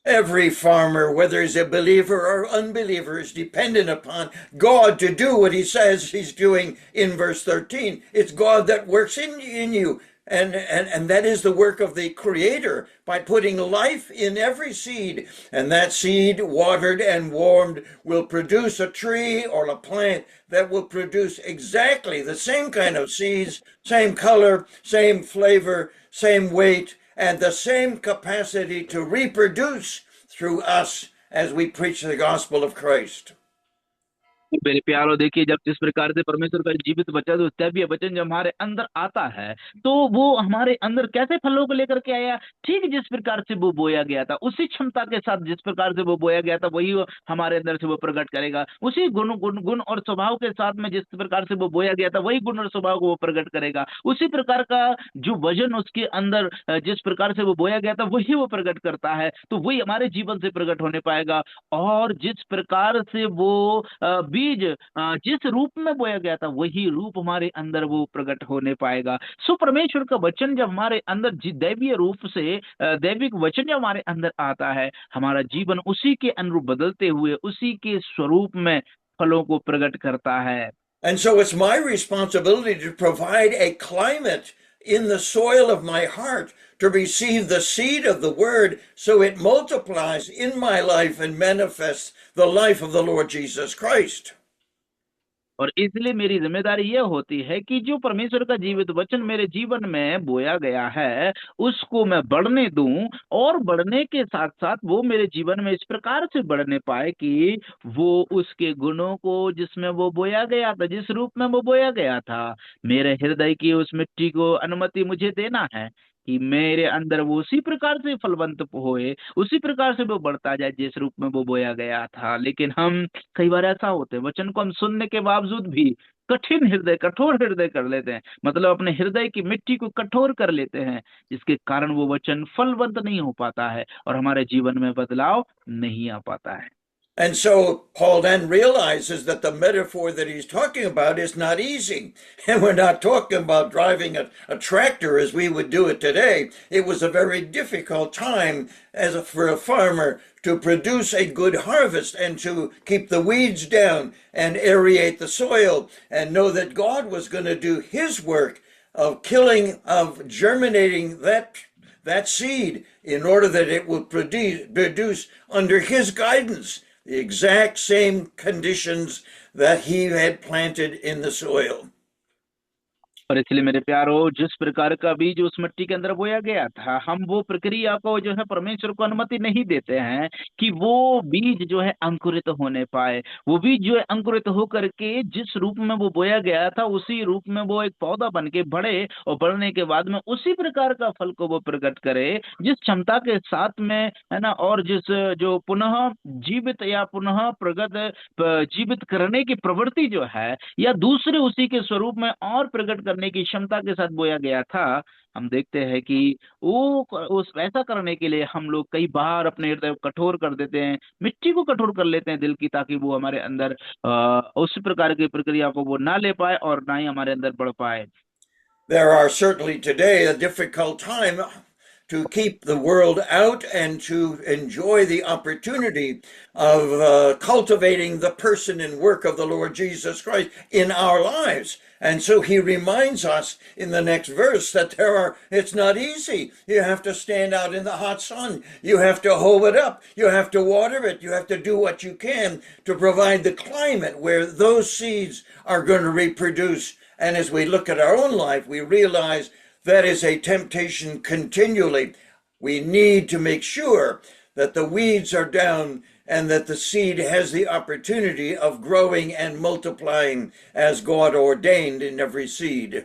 Every farmer, whether he's a believer or unbeliever, is dependent upon God to do what he says he's doing in verse 13. It's God that works in you. And that is the work of the Creator by putting life in every seed. And that seed, watered and warmed, will produce a tree or a plant that will produce exactly the same kind of seeds, same color, same flavor, same weight, and the same capacity to reproduce through us as we preach the gospel of Christ. मेरे प्यारो, देखिए जब जिस प्रकार से परमेश्वर का जीवित वचन, तो दैवीय वचन जब हमारे अंदर आता है, तो वो हमारे अंदर कैसे फलों को लेकर के आया, ठीक जिस प्रकार से वो बोया गया था, उसी क्षमता के साथ जिस प्रकार से वो बोया गया था, वही वो हमारे अंदर से वो प्रकट करेगा। उसी गुण और स्वभाव के साथ में जिस प्रकार से वो बोया गया था, वही गुण और स्वभाव को वो प्रकट करेगा। उसी प्रकार का जो वजन उसके अंदर जिस प्रकार से वो बोया गया था, वही वो प्रकट करता है, तो वही हमारे जीवन से प्रकट होने पाएगा। और जिस प्रकार से वो बीज जिस रूप में बोया गया था, वही रूप हमारे अंदर वो प्रकट होने पाएगा। सो परमेश्वर का वचन जब हमारे अंदर दैवीय रूप से, दैविक वचन जब हमारे अंदर आता है, हमारा जीवन उसी के अनुरूप बदलते हुए उसी के स्वरूप में फलों को प्रकट करता है। And so it's my responsibility to provide a climate in the soil of my heart to receive the seed of the word so it multiplies in my life and manifests the life of the Lord Jesus Christ. और इसलिए मेरी जिम्मेदारी यह होती है कि जो परमेश्वर का जीवित वचन मेरे जीवन में बोया गया है, उसको मैं बढ़ने दूं, और बढ़ने के साथ साथ वो मेरे जीवन में इस प्रकार से बढ़ने पाए कि वो उसके गुणों को, जिसमें वो बोया गया था, जिस रूप में वो बोया गया था, मेरे हृदय की उस मिट्टी को अनुमति मुझे देना है कि मेरे अंदर वो उसी प्रकार से फलवंत होए, उसी प्रकार से वो बढ़ता जाए जिस रूप में वो बोया गया था। लेकिन हम कई बार ऐसा होते हैं, वचन को हम सुनने के बावजूद भी कठिन हृदय, कठोर हृदय कर लेते हैं, मतलब अपने हृदय की मिट्टी को कठोर कर लेते हैं, जिसके कारण वो वचन फलवंत नहीं हो पाता है और हमारे जीवन में बदलाव नहीं आ पाता है। And so Paul then realizes that the metaphor that he's talking about is not easy. And we're not talking about driving a tractor as we would do it today. It was a very difficult time for a farmer to produce a good harvest and to keep the weeds down and aerate the soil and know that God was going to do his work of germinating that seed in order that it will produce under his guidance the exact same conditions that he had planted in the soil. और इसलिए मेरे प्यारो, जिस प्रकार का बीज उस मिट्टी के अंदर बोया गया था, हम वो प्रक्रिया को जो है परमेश्वर को अनुमति नहीं देते हैं कि वो बीज जो है अंकुरित होने पाए। वो बीज जो है अंकुरित होकर के जिस रूप में वो बोया गया था उसी रूप में वो एक पौधा बन के बढ़े, और बढ़ने के बाद में उसी प्रकार का फल को वो प्रकट करे जिस क्षमता के साथ में, है ना, और जिस जो पुनः जीवित या पुनः जीवित करने की प्रवृत्ति जो है, या दूसरे उसी के स्वरूप में और प्रकट करने की क्षमता के साथ बोया गया था। हम देखते हैं कि वो उस ऐसा करने के लिए हम लोग कई बार अपने हृदय को कठोर कर देते हैं, मिट्टी को कठोर कर लेते हैं दिल की, ताकि वो हमारे अंदर उस प्रकार की प्रक्रिया को वो ना ले पाए और ना ही हमारे अंदर बढ़ पाए। There are certainly today a difficult time to keep the world out and to enjoy the opportunity of cultivating the person and work of the Lord Jesus Christ in our lives. And so he reminds us in the next verse that it's not easy. You have to stand out in the hot sun. You have to hoe it up. You have to water it. You have to do what you can to provide the climate where those seeds are going to reproduce. And as we look at our own life, we realize that is a temptation continually. We need to make sure that the weeds are down and that the seed has the opportunity of growing and multiplying as God ordained in every seed.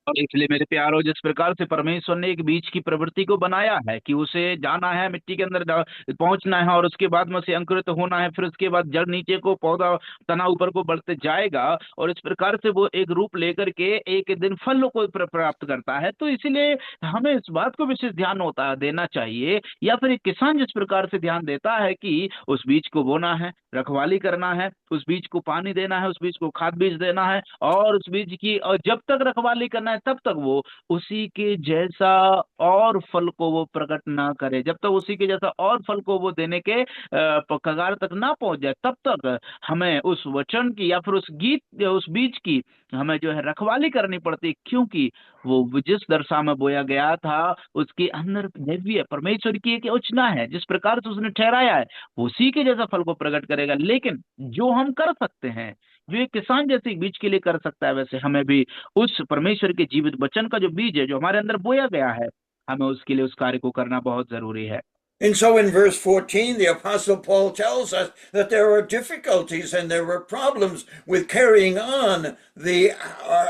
और इसलिए मेरे प्यारो, जिस प्रकार से परमेश्वर ने एक बीज की प्रवृत्ति को बनाया है कि उसे जाना है, मिट्टी के अंदर पहुंचना है, और उसके बाद में उसे अंकुरित होना है, फिर उसके बाद जड़ नीचे को, पौधा तना ऊपर को बढ़ते जाएगा, और इस प्रकार से वो एक रूप लेकर के एक दिन फल को प्राप्त करता है। तो इसीलिए हमें इस बात को विशेष ध्यान होता देना चाहिए, या फिर एक किसान जिस प्रकार से ध्यान देता है कि उस बीज को बोना है, रखवाली करना है, उस बीज को पानी देना है, उस बीज को खाद बीज देना है, और उस बीज की, और जब तक रखवाली करना है तब तक वो उसी के जैसा और फल को वो प्रकट ना करे, जब तक उसी के जैसा और फल को वो देने के कगार तक ना पहुंच जाए, तब तक हमें उस वचन की या फिर उस बीज की हमें जो है रखवाली करनी पड़ती, क्योंकि वो जिस दशा में बोया गया था उसके अंदर दैवीय परमेश्वर की एक योजना है, जिस प्रकार से उसने ठहराया है उसी के जैसा फल को प्रकट करेगा। लेकिन जो हम कर सकते हैं, जो एक किसान जैसे बीज के लिए कर सकता है, वैसे हमें भी उस परमेश्वर के जीवित वचन का जो बीज है, जो हमारे अंदर बोया गया है, हमें उसके लिए उस कार्य को करना बहुत जरूरी है। And so in verse 14, the Apostle Paul tells us that there were difficulties and there were problems with carrying on the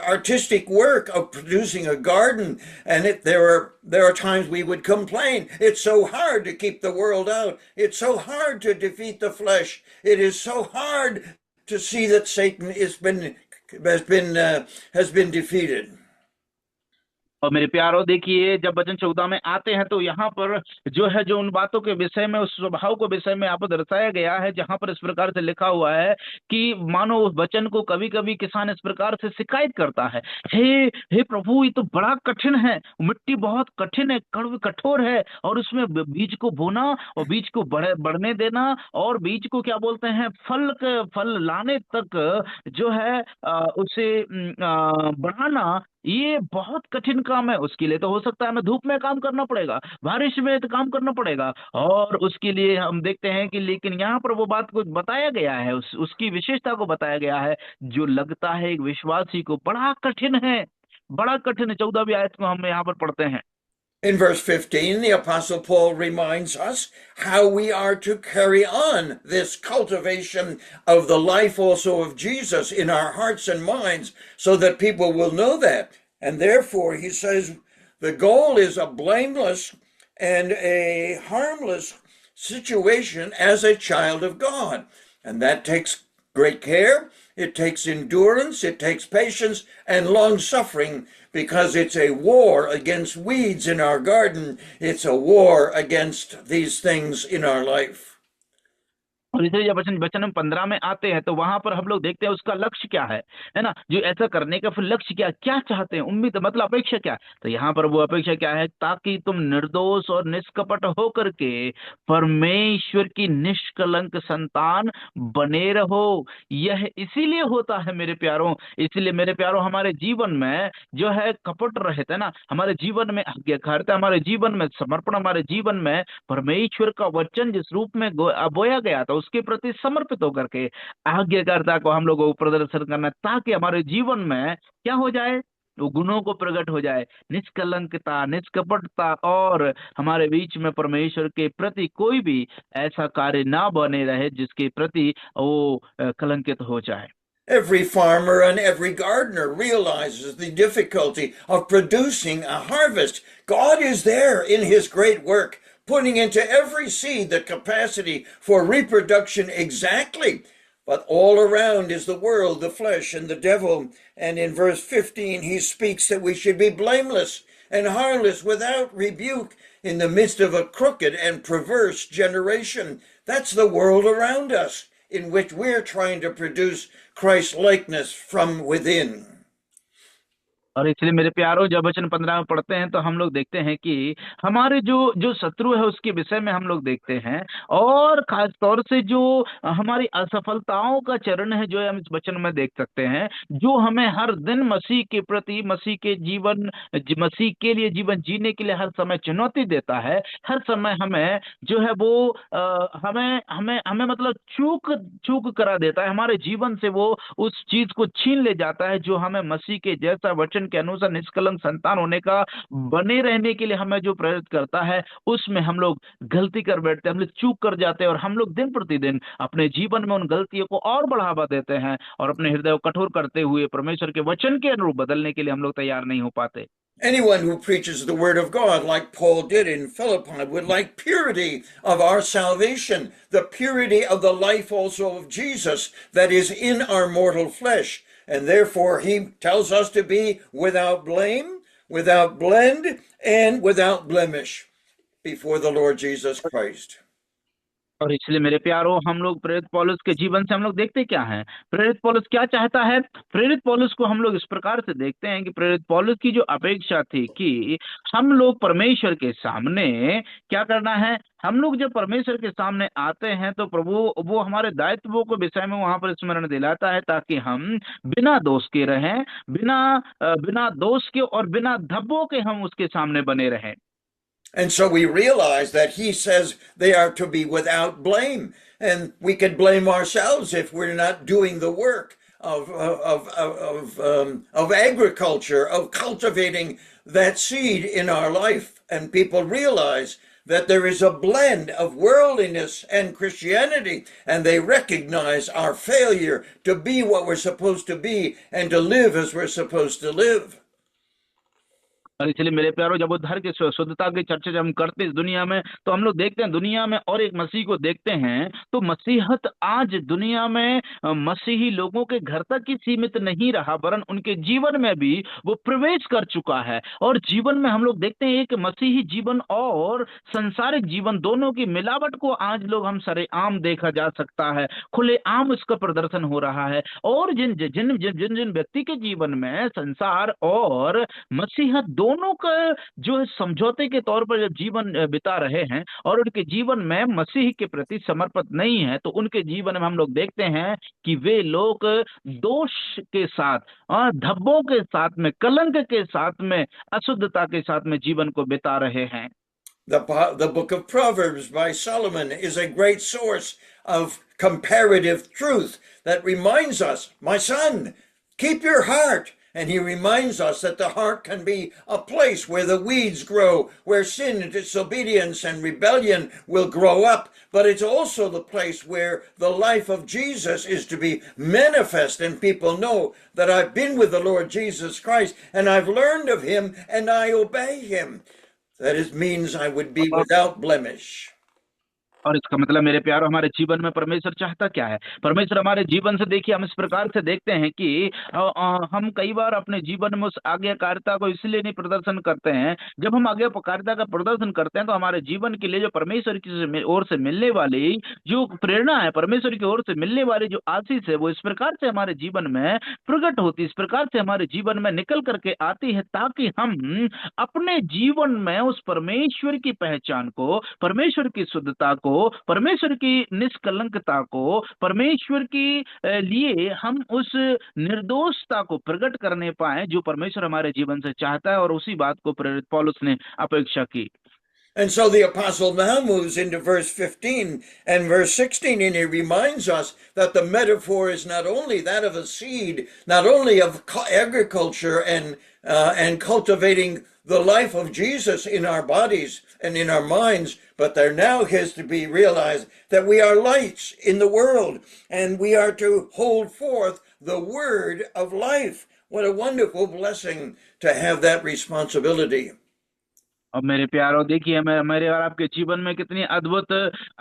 artistic work of producing a garden. And there are times we would complain. It's so hard to keep the world out. It's so hard to defeat the flesh. It is so hard to see that Satan has been defeated. और मेरे प्यारो, देखिए, जब वचन 14 में आते हैं तो यहाँ पर जो है, जो उन बातों के विषय में, उस स्वभाव को विषय में यहाँ पर दर्शाया गया है, जहाँ पर इस प्रकार से लिखा हुआ है कि मानो उस वचन को कभी कभी किसान इस प्रकार से शिकायत करता है, हे प्रभु, ये तो बड़ा कठिन है, मिट्टी बहुत कठिन है, कठोर है, और उसमें बीज को बोना और बीज को बढ़ने देना और बीज को क्या बोलते हैं, फल लाने तक जो है उसे बढ़ाना, ये बहुत कठिन काम है। उसके लिए तो हो सकता है हमें धूप में काम करना पड़ेगा, बारिश में तो काम करना पड़ेगा, और उसके लिए हम देखते हैं कि, लेकिन यहाँ पर वो बात को बताया गया है, उसकी विशेषता को बताया गया है, जो लगता है एक विश्वासी को बड़ा कठिन है, बड़ा कठिन है। 14वीं आयत को हम यहाँ पर पढ़ते हैं। In verse 15, the Apostle Paul reminds us how we are to carry on this cultivation of the life also of Jesus in our hearts and minds so that people will know that. And therefore, he says, the goal is a blameless and a harmless situation as a child of God. And that takes great care. It takes endurance. It takes patience and long suffering, because it's a war against weeds in our garden. It's a war against these things in our life. और इसलिए जब वचन 15 में आते हैं तो वहां पर हम लोग देखते हैं उसका लक्ष्य क्या है ना, जो ऐसा करने का फिर लक्ष्य क्या चाहते हैं, उम्मीद मतलब अपेक्षा क्या, तो यहाँ पर वो अपेक्षा क्या है, ताकि तुम निर्दोष और निष्कपट होकर के परमेश्वर की निष्कलंक संतान बने रहो। यह इसीलिए होता है मेरे प्यारों, इसलिए मेरे प्यारों, हमारे जीवन में जो है कपट रहता है ना, हमारे जीवन में आज्ञाकारिता, हमारे जीवन में समर्पण, हमारे जीवन में परमेश्वर का वचन जिस रूप में बोया गया था, उसके प्रति समर्पित होकर के आज्ञाकारिता को हम लोगों को प्रदर्शन करना है, ताकि हमारे जीवन में क्या हो जाए, वो गुणों को प्रकट हो जाए, निष्कलंकता, निष्कपटता, और हमारे बीच में परमेश्वर के प्रति कोई भी ऐसा कार्य ना बने रहे जिसके प्रति वो कलंकित हो जाए। Every farmer and every gardener realizes the difficulty of producing a harvest. God is there in his great work, putting into every seed the capacity for reproduction exactly. But all around is the world, the flesh, and the devil. And in verse 15, he speaks that we should be blameless and harmless without rebuke in the midst of a crooked and perverse generation. That's the world around us, in which we're trying to produce Christ likeness from within. और इसलिए मेरे प्यारो, जब वचन 15 में पढ़ते हैं तो हम लोग देखते हैं कि हमारे जो जो शत्रु है उसके विषय में हम लोग देखते हैं, और खास तौर से जो हमारी असफलताओं का चरण है जो हम इस वचन में देख सकते हैं, जो हमें हर दिन मसीह के प्रति, मसीह के जीवन, मसीह के लिए जीवन जीने के लिए हर समय चुनौती देता है। हर समय हमें जो है वो हमें हमें हमें मतलब चूक चूक करा देता है, हमारे जीवन से वो उस चीज को छीन ले जाता है जो हमें मसीह के जैसा वचन के अनुसार निष्कलंक संतान होने का, बने रहने के लिए हमें जो प्रेरित करता है, उसमें हम लोग गलती कर बैठते हैं, हम लोग चूक कर जाते हैं, और हम लोग दिन प्रतिदिन अपने जीवन में उन गलतियों को और बढ़ावा देते हैं, और अपने हृदय को कठोर करते हुए परमेश्वर के वचन के अनुरूप बदलने के लिए हम लोग तैयार नहीं हो पाते। Anyone who preaches the word of God, like Paul did in Philippi, would like purity of our salvation, the purity of the life also of Jesus that is in our mortal flesh. And therefore he tells us to be without blame, without blend, and without blemish before the Lord Jesus Christ. और इसलिए मेरे प्यारो, हम लोग प्रेरित पौलुस के जीवन से हम लोग देखते क्या हैं, प्रेरित पौलुस क्या चाहता है। प्रेरित पौलुस को हम लोग इस प्रकार से देखते हैं कि प्रेरित पौलुस की जो अपेक्षा थी कि हम लोग परमेश्वर के सामने क्या करना है, हम लोग जब परमेश्वर के सामने आते हैं तो प्रभु वो हमारे दायित्वों के विषय में वहां पर स्मरण दिलाता है, ताकि हम बिना दोष के रहें, बिना दोष के और बिना धब्बों के हम उसके सामने बने रहें। And so we realize that he says they are to be without blame, and we could blame ourselves if we're not doing the work of agriculture, of cultivating that seed in our life. And people realize that there is a blend of worldliness and Christianity, and they recognize our failure to be what we're supposed to be and to live as we're supposed to live. और इसलिए मेरे प्यारो, जब उद्धार की शुद्धता की चर्चा जब हम करते हैं इस दुनिया में, तो हम लोग देखते हैं दुनिया में और एक मसीह को देखते हैं, तो मसीहत आज दुनिया में मसीही लोगों के घर तक ही सीमित नहीं रहा, वरन उनके जीवन में भी वो प्रवेश कर चुका है। और जीवन में हम लोग देखते हैं एक मसीही जीवन और संसारिक जीवन दोनों की मिलावट को आज लोग हम सरेआम देखा जा सकता है, खुलेआम उसका प्रदर्शन हो रहा है। और जिन जिन जिन जिन जिन व्यक्ति के जीवन में संसार और मसीहत दोनों का जो है समझौते के तौर पर जब जीवन बिता रहे हैं, और उनके जीवन में मसीह के प्रति समर्पित नहीं है, तो उनके जीवन में हम लोग देखते हैं कि वे लोग दोष के साथ और धब्बों के साथ में, कलंक के साथ में, अशुद्धता के साथ में जीवन को बिता रहे हैं। The book of Proverbs by Solomon is a great source of comparative truth that reminds us, my son, keep your heart. And he reminds us that the heart can be a place where the weeds grow, where sin and disobedience and rebellion will grow up. But it's also the place where the life of Jesus is to be manifest, and people know that I've been with the Lord Jesus Christ and I've learned of him and I obey him. That is, means I would be without blemish. और इसका मतलब मेरे प्यारो, हमारे जीवन में परमेश्वर चाहता क्या है। परमेश्वर हमारे जीवन से, देखिए, हम इस प्रकार से देखते हैं कि हम कई बार अपने जीवन में उस आज्ञाकारिता को इसलिए नहीं प्रदर्शन करते हैं। जब हम आज्ञाकारिता का प्रदर्शन करते हैं तो हमारे जीवन के लिए जो परमेश्वर की ओर से मिलने वाली जो प्रेरणा है, परमेश्वर की ओर से मिलने वाली जो आशीष है, वो इस प्रकार से हमारे जीवन में प्रकट होती, इस प्रकार से हमारे जीवन में निकल करके आती है, ताकि हम अपने जीवन में उस परमेश्वर की पहचान को, परमेश्वर की शुद्धता को, परमेश्वर की निष्कलंकता को, परमेश्वर की लिए हम उस निर्दोषता को प्रकट करने पाए जो परमेश्वर हमारे जीवन से चाहता है। और उसी बात को प्रेरित पौलुस ने अपेक्षा की। And so the apostle now moves into verse 15 and verse 16, and he reminds us that the metaphor is not only that of a seed, not only of agriculture and cultivating the life of Jesus in our bodies and in our minds, but there now has to be realized that we are lights in the world, and we are to hold forth the word of life. What a wonderful blessing to have that responsibility. और मेरे प्यारों, देखिए मेरे और आपके जीवन में कितनी अद्भुत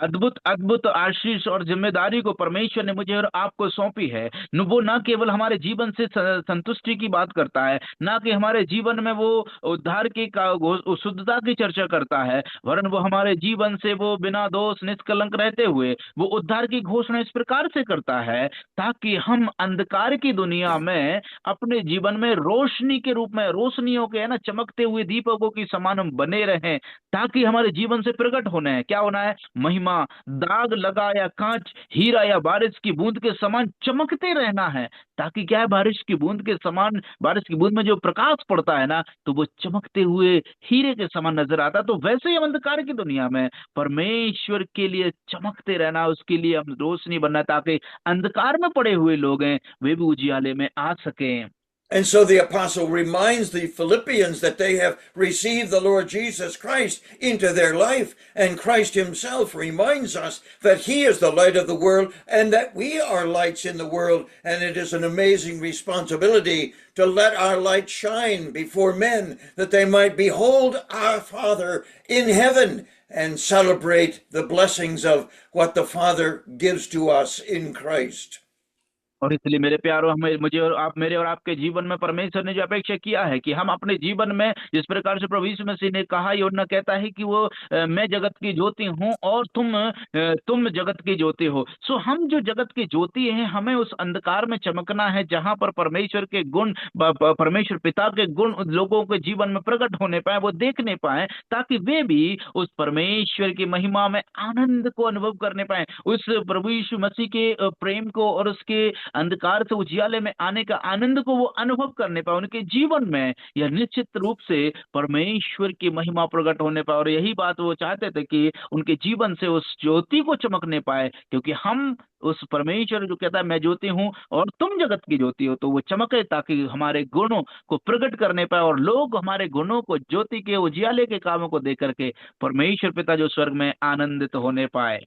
अद्भुत अद्भुत आशीष और जिम्मेदारी को परमेश्वर ने मुझे और आपको सौंपी है। वो ना केवल हमारे जीवन से संतुष्टि की बात करता है, ना कि हमारे जीवन में वो उद्धार की शुद्धता की चर्चा करता है, वरन वो हमारे जीवन से वो बिना दोष निष्कलंक रहते हुए वो उद्धार की घोषणा इस प्रकार से करता है, ताकि हम अंधकार की दुनिया में अपने जीवन में रोशनी के रूप में, रोशनियों के, है ना, चमकते हुए दीपकों की समान हम बने रहें, ताकि हमारे जीवन से प्रकट होना है। क्या होना है? महिमा, दाग लगा या कांच, हीरा या बारिश की बूंद के समान चमकते रहना है, ताकि क्या है, बारिश की बूंद के समान, बारिश की बूंद में जो प्रकाश पड़ता है ना, तो वो चमकते हुए हीरे के समान नजर आता है। तो वैसे ही हम अंधकार की दुनिया में परमेश्वर के लिए चमकते रहना, उसके लिए हम रोशनी बनना, ताकि अंधकार में पड़े हुए लोग हैं वे भी उजियाले में आ सकें। And so the apostle reminds the Philippians that they have received the Lord Jesus Christ into their life, and Christ himself reminds us that he is the light of the world and that we are lights in the world, and it is an amazing responsibility to let our light shine before men, that they might behold our Father in heaven and celebrate the blessings of what the Father gives to us in Christ. और इसलिए मेरे प्यारों, हमें, मुझे और आप, मेरे और आपके जीवन में परमेश्वर ने जो अपेक्षा किया है कि हम अपने जीवन में, जिस प्रकार से प्रभु यीशु मसीह ने कहा, यूहन्ना कहता है कि वो मैं जगत की ज्योति हूं और तुम जगत की ज्योति हो। सो हम जो जगत की ज्योति हैं, हमें उस अंधकार में चमकना है जहां पर परमेश्वर के गुण, परमेश्वर पिता के गुण उन लोगों के जीवन में प्रकट होने पाए, वो देखने पाए, ताकि वे भी उस परमेश्वर की महिमा में आनंद को अनुभव करने पाए, उस प्रभु यीशु मसीह के प्रेम को और उसके अंधकार से उजियाले में आने का आनंद को वो अनुभव करने पाए उनके जीवन में। यह निश्चित रूप से परमेश्वर की महिमा प्रकट होने पाए, और यही बात वो चाहते थे कि उनके जीवन से उस ज्योति को चमकने पाए, क्योंकि हम उस परमेश्वर जो कहता है मैं ज्योति हूं और तुम जगत की ज्योति हो, तो वो चमके ताकि हमारे गुणों को प्रकट करने पाए, और लोग हमारे गुणों को, ज्योति के उजियाले के कामों को देख करके परमेश्वर पिता जो स्वर्ग में आनंदित होने पाए।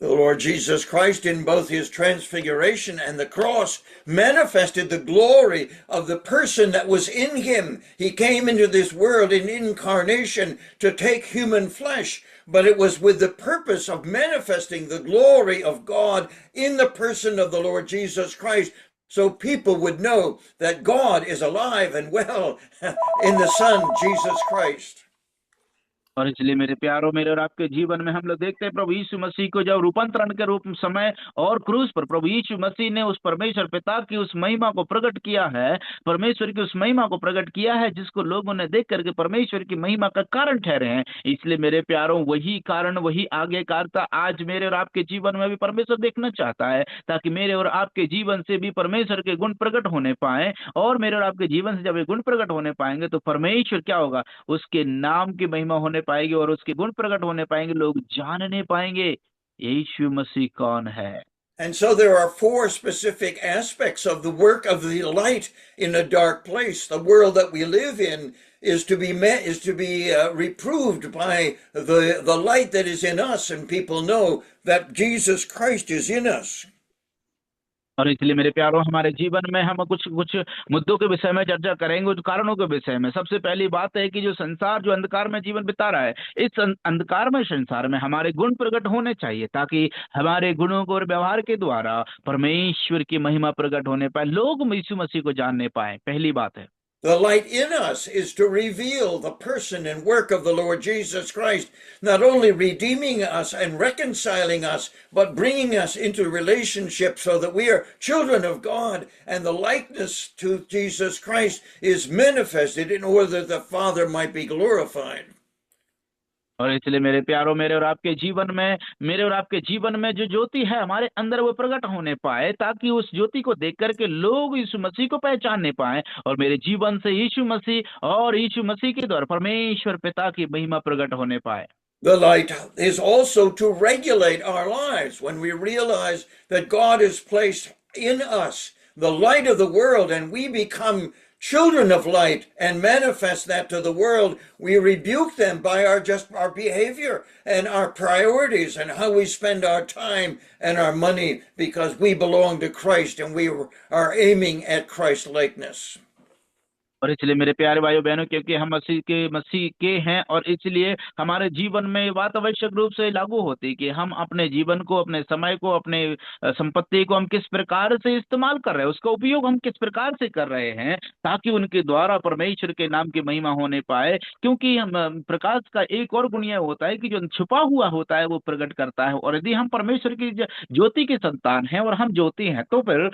The Lord Jesus Christ, in both his transfiguration and the cross, manifested the glory of the person that was in him. He came into this world in incarnation to take human flesh, but it was with the purpose of manifesting the glory of God in the person of the Lord Jesus Christ, so people would know that God is alive and well in the Son, Jesus Christ. और इसलिए मेरे प्यारों, मेरे और आपके जीवन में हम लोग देखते हैं प्रभु यीशु मसीह को जब रूपांतरण के रूप समय और क्रूस पर प्रभु यीशु मसीह ने उस परमेश्वर पिता की उस महिमा को प्रकट किया है, परमेश्वर की उस महिमा को प्रकट किया है, जिसको लोगों ने देख करके परमेश्वर की महिमा का कारण ठहरे हैं। इसलिए मेरे प्यारों, वही कारण, वही आज्ञाकारिता आज मेरे और आपके जीवन में भी परमेश्वर देखना चाहता है, ताकि मेरे और आपके जीवन से भी परमेश्वर के गुण प्रकट होने पाए, और मेरे और आपके जीवन से जब ये गुण प्रकट होने पाएंगे तो परमेश्वर क्या होगा, उसके नाम की महिमा होने पाएगी और उसके गुण प्रकट होने पाएंगे, लोग जानने पाएंगे यीशु मसीह कौन है। And so there are four specific aspects of the work of the light in a dark place. The world that we live in is to be reproved by the light that is in us, and people know that Jesus Christ is in us. और इसलिए मेरे प्यारों, हमारे जीवन में हम कुछ मुद्दों के विषय में चर्चा करेंगे, कुछ कारणों के विषय में। सबसे पहली बात है कि जो संसार, जो अंधकार में जीवन बिता रहा है, इस अंधकार में संसार में हमारे गुण प्रकट होने चाहिए, ताकि हमारे गुणों को और व्यवहार के द्वारा परमेश्वर की महिमा प्रकट होने पाए, लोग यीशु मसीह को जानने पाए। पहली बात है। The light in us is to reveal the person and work of the Lord Jesus Christ, not only redeeming us and reconciling us, but bringing us into relationship so that we are children of God, and the likeness to Jesus Christ is manifested in order that the Father might be glorified. और इसलिए मेरे प्यारो, मेरे और आपके जीवन में जो ज्योति है हमारे अंदर, वो प्रकट होने पाए, ताकि उस ज्योति को देख करके लोग यीशु मसीह को पहचानने पाए, और मेरे जीवन से यीशु मसीह और यीशु मसीह के द्वारा परमेश्वर पिता की महिमा प्रकट होने पाए। The light is also to regulate our lives. When we realize that God has placed in us the light of the world and we become children of light and manifest that to the world, we rebuke them by our behavior and our priorities and how we spend our time and our money, because we belong to Christ and we are aiming at Christ likeness. और इसलिए मेरे प्यारे भाइयों बहनों, क्योंकि हम मसीह के हैं, और इसलिए हमारे जीवन में ये बात आवश्यक रूप से लागू होती है कि हम अपने जीवन को, अपने समय को, अपने संपत्ति को हम किस प्रकार से इस्तेमाल कर रहे हैं, उसका उपयोग हम किस प्रकार से कर रहे हैं, ताकि उनके द्वारा परमेश्वर के नाम की महिमा होने पाए। क्योंकि हम प्रकाश का एक और गुण यह होता है कि जो छुपा हुआ होता है वो प्रकट करता है, और यदि हम परमेश्वर की ज्योति के संतान हैं और हम ज्योति हैं, तो फिर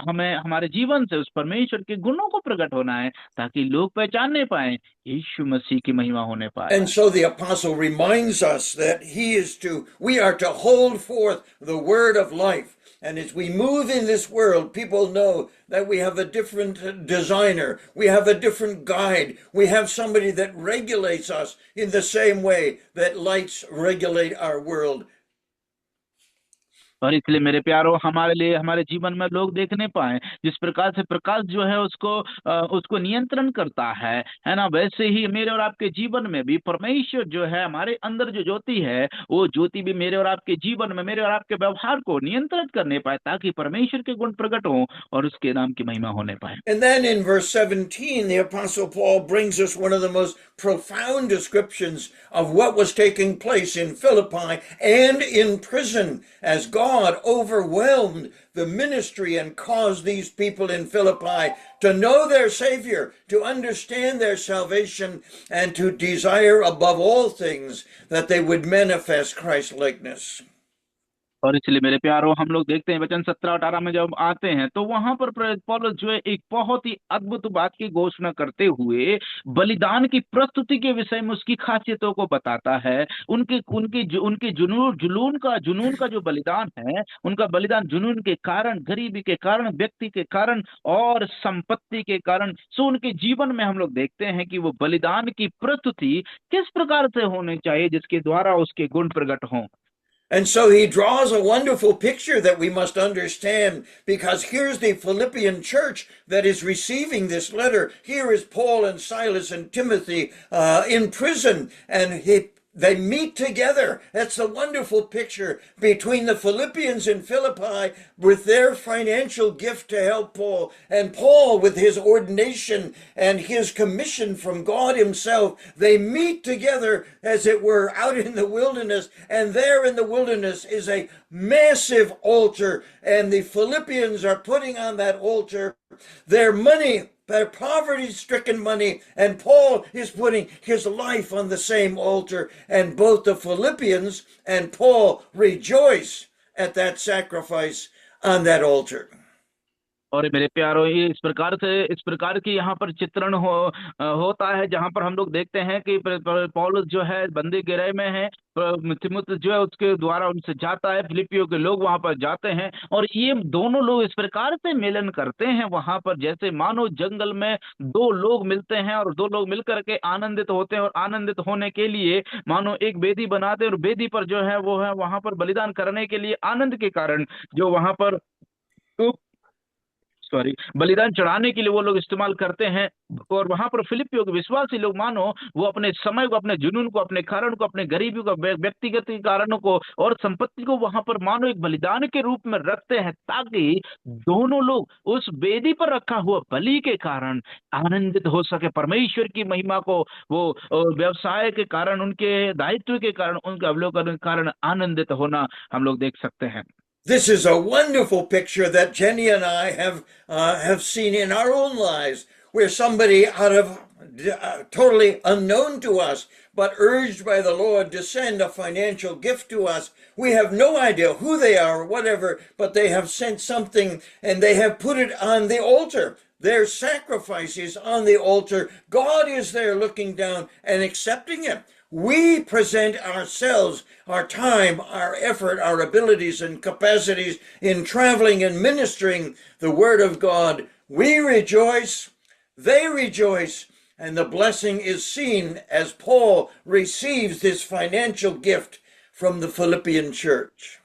हमें हमारे जीवन से उस परमेश्वर के गुणों को प्रकट होना है, ताकि लोग पहचानने पाए, यीशु मसीह की महिमा होने पाए। And so the apostle reminds us that we are to hold forth the word of life. And as we move in this world, people know that we have a different designer. We have a different guide. We have somebody that regulates us in the same way that lights regulate our world. और इसलिए मेरे प्यारो, हमारे लिए, हमारे जीवन में लोग देखने पाए जिस प्रकार से प्रकाश जो है उसको नियंत्रण करता है ना, वैसे ही मेरे और आपके जीवन में भी परमेश्वर जो है, हमारे अंदर जो ज्योति है, वो ज्योति भी मेरे और आपके जीवन में, मेरे और आपके व्यवहार को नियंत्रित करने पाए, ताकि परमेश्वर के गुण प्रकट हों और उसके नाम की महिमा होने पाए। And then in verse 17, the apostle Paul brings us one of the most profound descriptions of what was taking place in Philippi and in prison, as God overwhelmed the ministry and caused these people in Philippi to know their Savior, to understand their salvation, and to desire above all things that they would manifest Christ-likeness. और इसलिए मेरे प्यारो, हम लोग देखते हैं वचन 17-18 में जब आते हैं, तो वहां पर पौलुस जो है एक बहुत ही अद्भुत बात की घोषणा करते हुए बलिदान की प्रस्तुति के विषय में उसकी खासियतों को बताता है। उनके जुनून का जो बलिदान है, उनका बलिदान जुनून के कारण, गरीबी के कारण, व्यक्ति के कारण और संपत्ति के कारण, सो उनके जीवन में हम लोग देखते हैं कि वो बलिदान की प्रस्तुति किस प्रकार से होनी चाहिए, जिसके द्वारा उसके गुण प्रकट हों। And so he draws a wonderful picture that we must understand, because here's the Philippian church that is receiving this letter. Here is Paul and Silas and Timothy in prison, and they meet together. That's a wonderful picture between the Philippians in Philippi with their financial gift to help Paul, and Paul with his ordination and his commission from God himself. They meet together, as it were, out in the wilderness, and there in the wilderness is a massive altar, and the Philippians are putting on that altar their money, their poverty-stricken money, and Paul is putting his life on the same altar, and both the Philippians and Paul rejoice at that sacrifice on that altar. और मेरे प्यारो, ये इस प्रकार की यहाँ पर चित्रण होता है, जहाँ पर हम लोग देखते हैं कि पौलुस जो है बंदी गिरह में है, तीमुथियुस जो है उसके द्वारा उनसे जाता है, फिलिपियों के लोग वहां पर जाते हैं, और ये दोनों लोग इस प्रकार से मिलन करते हैं वहां पर, जैसे मानो जंगल में दो लोग मिलते हैं और दो लोग मिलकर के आनंदित होते हैं, और आनंदित होने के लिए मानो एक वेदी बनाते हैं, और वेदी पर जो है वो है वहां पर बलिदान करने के लिए आनंद के कारण जो वहां पर बलिदान चढ़ाने के लिए वो लोग इस्तेमाल करते हैं। और वहां पर फिलिपियों के विश्वासी लोग मानो वो अपने समय को, अपने जुनून को, अपने कारण को, अपने गरीबी को, व्यक्तिगत कारणों को और संपत्ति को वहां पर मानो एक बलिदान के रूप में रखते हैं, ताकि दोनों लोग उस वेदी पर रखा हुआ बलि के कारण आनंदित हो सके, परमेश्वर की महिमा को वो व्यवसाय के कारण, उनके दायित्व के कारण, उनके अवलोकन के कारण आनंदित होना हम लोग देख सकते हैं। This is a wonderful picture that Jenny and I have seen in our own lives, where somebody out of totally unknown to us, but urged by the Lord to send a financial gift to us. We have no idea who they are or whatever, but they have sent something and they have put it on the altar. Their sacrifice is on the altar. God is there looking down and accepting it. we present ourselves, our time, our effort, our abilities and capacities in traveling and ministering the Word of God, we rejoice, they rejoice, and the blessing is seen as Paul receives this financial gift from the Philippian church.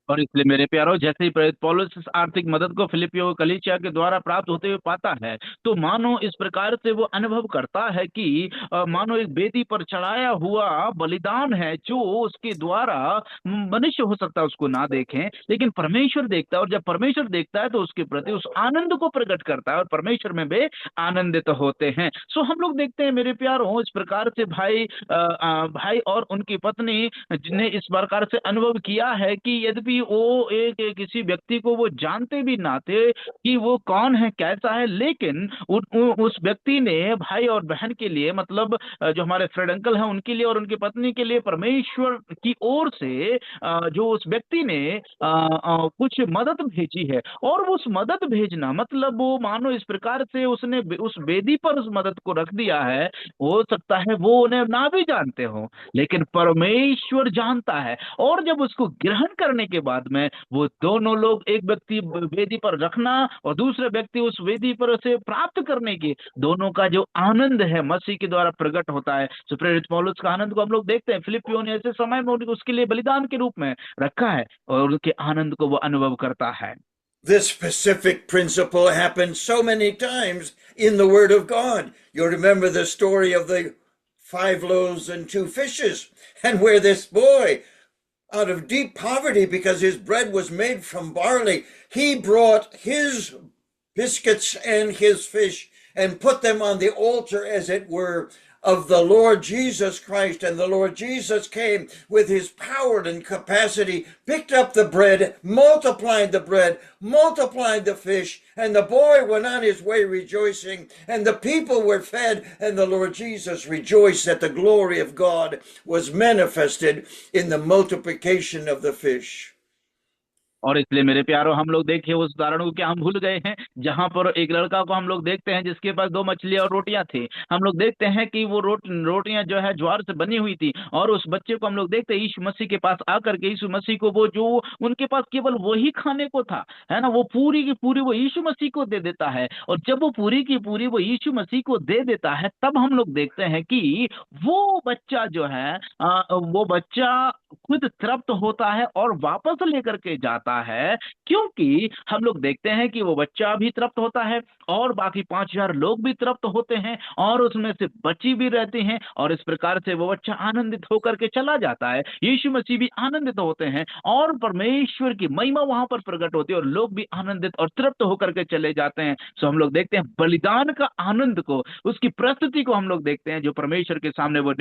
और इसलिए मेरे प्यारो, जैसे ही प्रेरित पौलुस इस आर्थिक मदद को फिलिपियों कलीसिया के द्वारा प्राप्त होते हुए पाता है, तो मानो इस प्रकार से वो अनुभव करता है कि मानो एक वेदी पर चढ़ाया हुआ बलिदान है, जो उसके द्वारा मनुष्य हो सकता है उसको ना देखें, लेकिन परमेश्वर देखता है, और जब परमेश्वर देखता है तो उसके प्रति उस आनंद को प्रकट करता है, और परमेश्वर में वे आनंदित होते हैं। सो हम लोग देखते हैं मेरे प्यारो, इस प्रकार से भाई और उनकी पत्नी ने इस प्रकार से अनुभव किया है कि यद्यपि वो किसी व्यक्ति को वो जानते भी ना थे कि वो कौन है, कैसा है, लेकिन उस व्यक्ति ने भाई और बहन के लिए, मतलब जो हमारे फ्रेड अंकल हैं उनके लिए और उनकी पत्नी के लिए परमेश्वर की ओर से जो उस व्यक्ति ने कुछ मदद भेजी है। और उस मदद भेजना मतलब वो मानो इस प्रकार से उसने उस वेदी पर उस मदद को रख दिया है। हो सकता है वो उन्हें ना भी जानते हो, लेकिन परमेश्वर जानता है, और जब उसको ग्रहण करने के बाद में वो दोनों लोग, एक व्यक्ति वेदी पर रखना और दूसरे व्यक्ति उस वेदी पर उसे प्राप्त करने की, दोनों का जो आनंद है मसीह के द्वारा प्रकट होता है। सो प्रेरित पौलुस का आनंद को हम लोग देखते हैं, फिलिपियों ने ऐसे समय में उसके लिए बलिदान के रूप में रखा है, और उसके आनंद को वो अनुभव करता है। This specific principle happens so many times in the Word of God. You remember the story of the 5 loaves and 2 fishes, and where this boy, out of deep poverty because his bread was made from barley, he brought his biscuits and his fish and put them on the altar, as it were, of the Lord Jesus Christ. And the Lord Jesus came with his power and capacity, picked up the bread, multiplied the fish, and the boy went on his way rejoicing, and the people were fed, and the Lord Jesus rejoiced that the glory of God was manifested in the multiplication of the fish. और इसलिए मेरे प्यारो, हम लोग देखिए उस उदाहरण को क्या हम भूल गए हैं, जहां पर एक लड़का को हम लोग देखते हैं जिसके पास 2 मछलियां और रोटियां थी। हम लोग देखते हैं कि वो रोटियां जो है ज्वार से बनी हुई थी, और उस बच्चे को हम लोग देखते हैं यीशु मसीह के पास आकर के, यीशु मसीह को वो जो उनके पास केवल वही खाने को था, है ना, वो पूरी की पूरी वो यीशु मसीह को दे देता है। और जब वो पूरी की पूरी वो यीशु मसीह को दे देता है, तब हम लोग देखते हैं कि वो बच्चा जो है वो बच्चा खुद तृप्त होता है और वापस लेकर के जाता है, क्योंकि हम लोग देखते हैं कि वो बच्चा भी तृप्त होता है और बाकी 5000 लोग भी तृप्त होते हैं, और उसमें से बची भी रहती हैं, और इस प्रकार से वो बच्चा आनंदित होकर के चला जाता है। यीशु मसीह भी आनंदित होते हैं, और परमेश्वर की महिमा वहां पर प्रकट होती है, और लोग भी आनंदित और तृप्त होकर के चले जाते हैं। सो हम लोग देखते हैं बलिदान का आनंद को, उसकी प्रस्तुति को हम लोग देखते हैं, जो परमेश्वर के सामने वो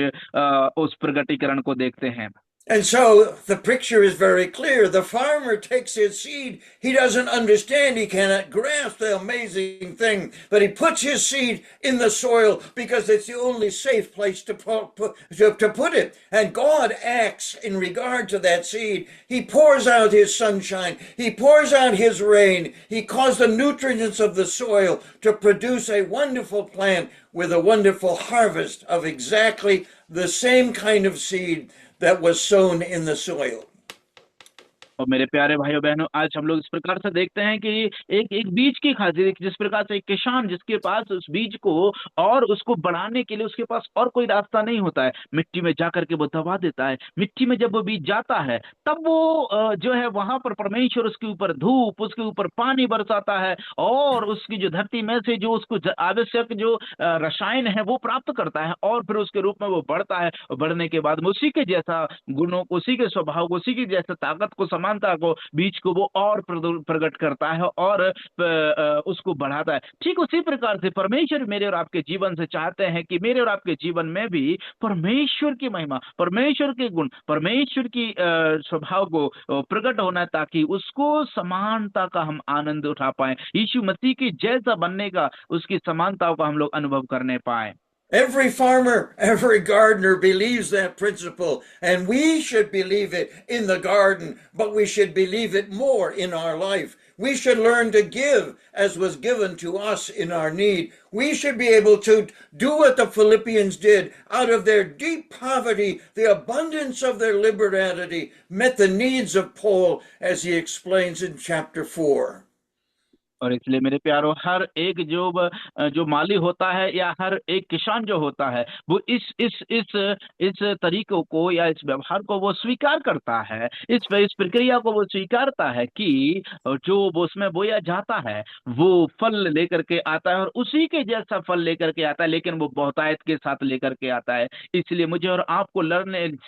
उस प्रगटीकरण को देखते हैं। And so the picture is very clear. The farmer takes his seed. He doesn't understand. He cannot grasp the amazing thing. But he puts his seed in the soil because it's the only safe place to put it. And God acts in regard to that seed. He pours out his sunshine. He pours out his rain. He causes the nutrients of the soil to produce a wonderful plant with a wonderful harvest of exactly the same kind of seed that was sown in the soil. और मेरे प्यारे भाइयों बहनों, आज हम लोग इस प्रकार से देखते हैं कि एक बीज की खातिर, जिस प्रकार से एक किसान जिसके पास उस बीज को और उसको बढ़ाने के लिए उसके पास और कोई रास्ता नहीं होता है, मिट्टी में जाकर के वो दबा देता है। मिट्टी में जब वो बीज जाता है, तब वो जो है वहां पर परमेश्वर उसके ऊपर धूप, उसके ऊपर पानी बरसाता है, और उसकी जो धरती में से जो उसको आवश्यक जो रसायन है वो प्राप्त करता है, और फिर उसके रूप में वो बढ़ता है। और बढ़ने के बाद उसी के जैसा गुणों को, उसी के स्वभाव को, उसी की जैसा ताकत को, समानता को, बीज को वो और प्रकट करता है और उसको बढ़ाता है। ठीक उसी प्रकार से परमेश्वर मेरे और आपके जीवन से चाहते हैं कि मेरे और आपके जीवन में भी परमेश्वर की महिमा, परमेश्वर के गुण, परमेश्वर की स्वभाव को प्रकट होना है, ताकि उसको समानता का हम आनंद उठा पाए, यीशु मसीह की जैसा बनने का, उसकी समानताओं का हम लोग अनुभव करने पाए। Every farmer, every gardener believes that principle, and we should believe it in the garden, but we should believe it more in our life. We should learn to give as was given to us in our need. We should be able to do what the Philippians did. Out of their deep poverty, the abundance of their liberality met the needs of Paul, as he explains in chapter 4. और इसलिए मेरे प्यारो, हर एक जो माली होता है या हर एक किसान जो होता है, वो इस तरीकों को या इस व्यवहार को वो स्वीकार करता है, इस प्रक्रिया को वो स्वीकारता है कि जो वो उसमें बोया जाता है वो फल लेकर के आता है, और उसी के जैसा फल लेकर के आता है, लेकिन वो बहुतायत के साथ लेकर के आता है। इसलिए मुझे और आपको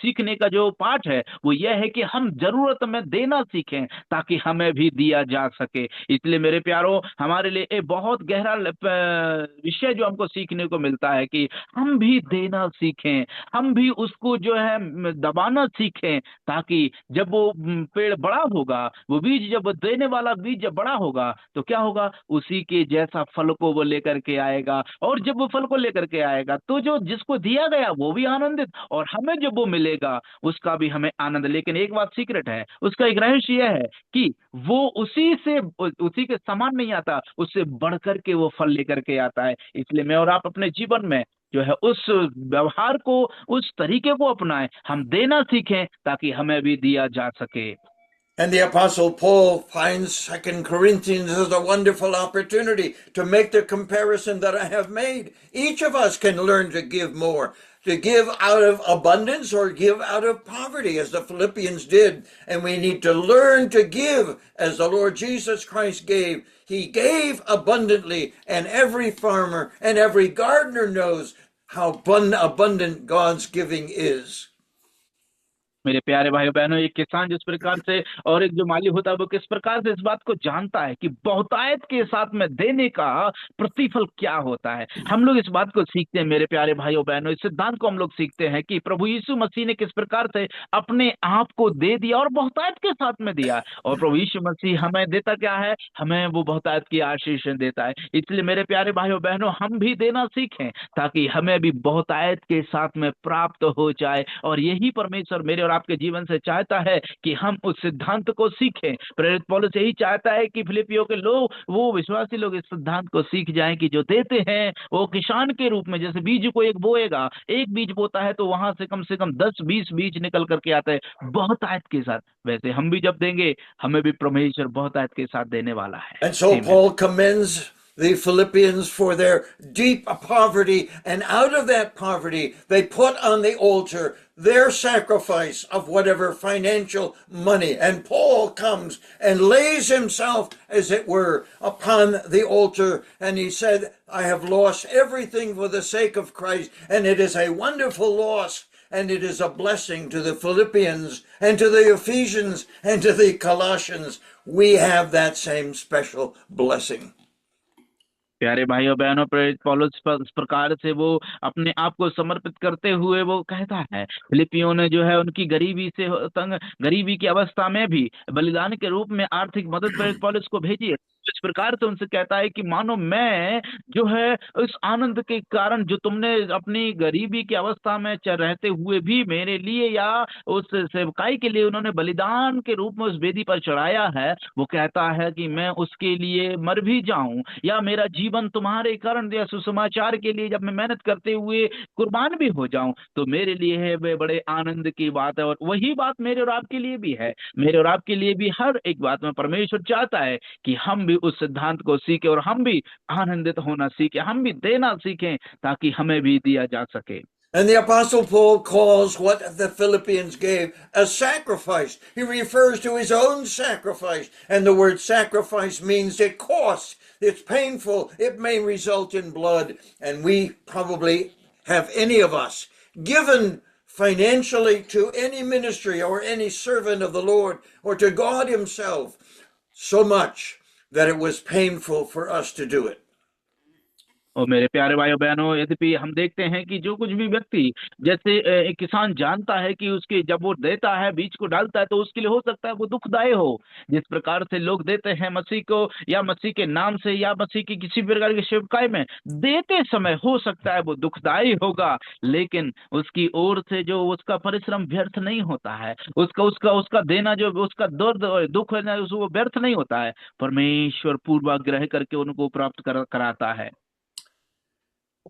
सीखने का जो पाठ है वो यह है कि हम जरूरत में देना सीखें ताकि हमें भी दिया जा सके। इसलिए मेरे प्यारो, हमारे लिए एक बहुत गहरा विषय जो हमको सीखने को मिलता है कि हम भी देना सीखें, हम भी उसको जो है दबाना सीखें, ताकि जब वो पेड़ बड़ा होगा, वो बीज जब देने वाला बीज जब बड़ा होगा तो क्या होगा, उसी के जैसा फल को वो लेकर के आएगा, और जब वो फल को लेकर के आएगा तो जो जिसको दिया गया वो भी आनंदित, और हमें जब वो मिलेगा उसका भी हमें आनंद। लेकिन एक बात सीक्रेट है, उसका एक रहस्य यह है कि वो उसी के समान नहीं आता, उससे बढ़कर के वो फल लेकर के आता है। इसलिए मैं और आप अपने जीवन में जो है उस व्यवहार को, उस तरीके को अपनाएं, हम देना सीखें ताकि हमें भी दिया जा सके। And the Apostle Paul finds 2 Corinthians as a wonderful opportunity to make the comparison that I have made. Each of us can learn to give more, to give out of abundance or give out of poverty, as the Philippians did. And we need to learn to give as the Lord Jesus Christ gave. He gave abundantly, and every farmer and every gardener knows how abundant God's giving is. मेरे प्यारे भाइयों बहनों, एक किसान जिस प्रकार से और एक जो माली होता है वो किस प्रकार से इस बात को जानता है कि बहुतायत के साथ में देने का प्रतिफल क्या होता है। हम लोग इस बात को सीखते हैं मेरे प्यारे भाइयों बहनों, इस सिद्धांत को हम लोग सीखते हैं कि प्रभु यीशु मसीह ने किस प्रकार से अपने आप को दे दिया और बहुतायत के साथ में दिया, और प्रभु यीशु मसीह हमें देता क्या है, हमें वो बहुतायत की आशीष देता है। इसलिए मेरे प्यारे भाइयों बहनों, हम भी देना सीखें ताकि हमें भी बहुतायत के साथ में प्राप्त हो जाए, और यही परमेश्वर मेरे और आपके जीवन से चाहता है कि हम उस सिद्धांत को सीखें। प्रेरित पौलुस यही चाहता है कि फिलिपियों के लोग, वो विश्वासी लोग इस सिद्धांत को सीख जाएं कि जो देते हैं वो किसान के रूप में, जैसे बीज को एक बोएगा, एक बीज बोता है तो वहां से कम 10-20 बीज निकल करके आता है बहुतायत के साथ, वैसे हम भी जब देंगे हमें भी परमेश्वर बहुतायत के साथ देने वाला है। And so Paul commends the Philippians for their deep poverty, and out of that poverty they put on the altar their sacrifice of whatever financial money. And Paul comes and lays himself, as it were, upon the altar, and he said, I have lost everything for the sake of Christ, and it is a wonderful loss, and it is a blessing to the Philippians and to the Ephesians and to the Colossians. We have that same special blessing. प्यारे भाइयों बहनों, प्रेरित पौलुस इस प्रकार से वो अपने आप को समर्पित करते हुए वो कहता है, फिलिपियों ने जो है उनकी गरीबी की अवस्था में भी बलिदान के रूप में आर्थिक मदद प्रेरित पौलुस को भेजी है। इस प्रकार से उनसे कहता है कि मानो मैं जो है उस आनंद के कारण जो तुमने अपनी गरीबी की अवस्था में रहते हुए भी मेरे लिए या उस सेवकाई के लिए उन्होंने बलिदान के रूप में उस वेदी पर चढ़ाया है, वो कहता है कि मैं उसके लिए मर भी जाऊं या मेरा जीवन तुम्हारे कारण या सुसमाचार के लिए जब मैं मेहनत करते हुए कुर्बान भी हो जाऊं तो मेरे लिए है वे बड़े आनंद की बात है। और वही बात मेरे और आपके लिए भी है, मेरे और आपके लिए भी हर एक बात में परमेश्वर चाहता है कि हम भी उस सिद्धांत को सीखें और हम भी आनंदित होना सीखें, हम भी देना सीखें ताकि हमें भी दिया जा सके। And the Apostle Paul calls what the Philippians gave a sacrifice. He refers to his own sacrifice. And the word sacrifice means it costs, it's painful, it may result in blood. And we probably have any of us given financially to any ministry or any servant of the Lord or to God himself so much that it was painful for us to do it. और मेरे प्यारे भाइयों बहनों, यद्यपि हम देखते हैं कि जो कुछ भी व्यक्ति, जैसे एक किसान जानता है कि उसके जब वो देता है, बीज को डालता है, तो उसके लिए हो सकता है वो दुखदायी हो। जिस प्रकार से लोग देते हैं मसीह को, या मसीह के नाम से, या मसीह की किसी प्रकार की सेवकाई में देते समय हो सकता है वो दुखदायी होगा, लेकिन उसकी ओर से जो उसका परिश्रम व्यर्थ नहीं होता है, उसका उसका उसका देना, जो उसका दर्द और दुख है ना, वो व्यर्थ नहीं होता है। परमेश्वर पूर्वाग्रह करके उनको प्राप्त कराता है।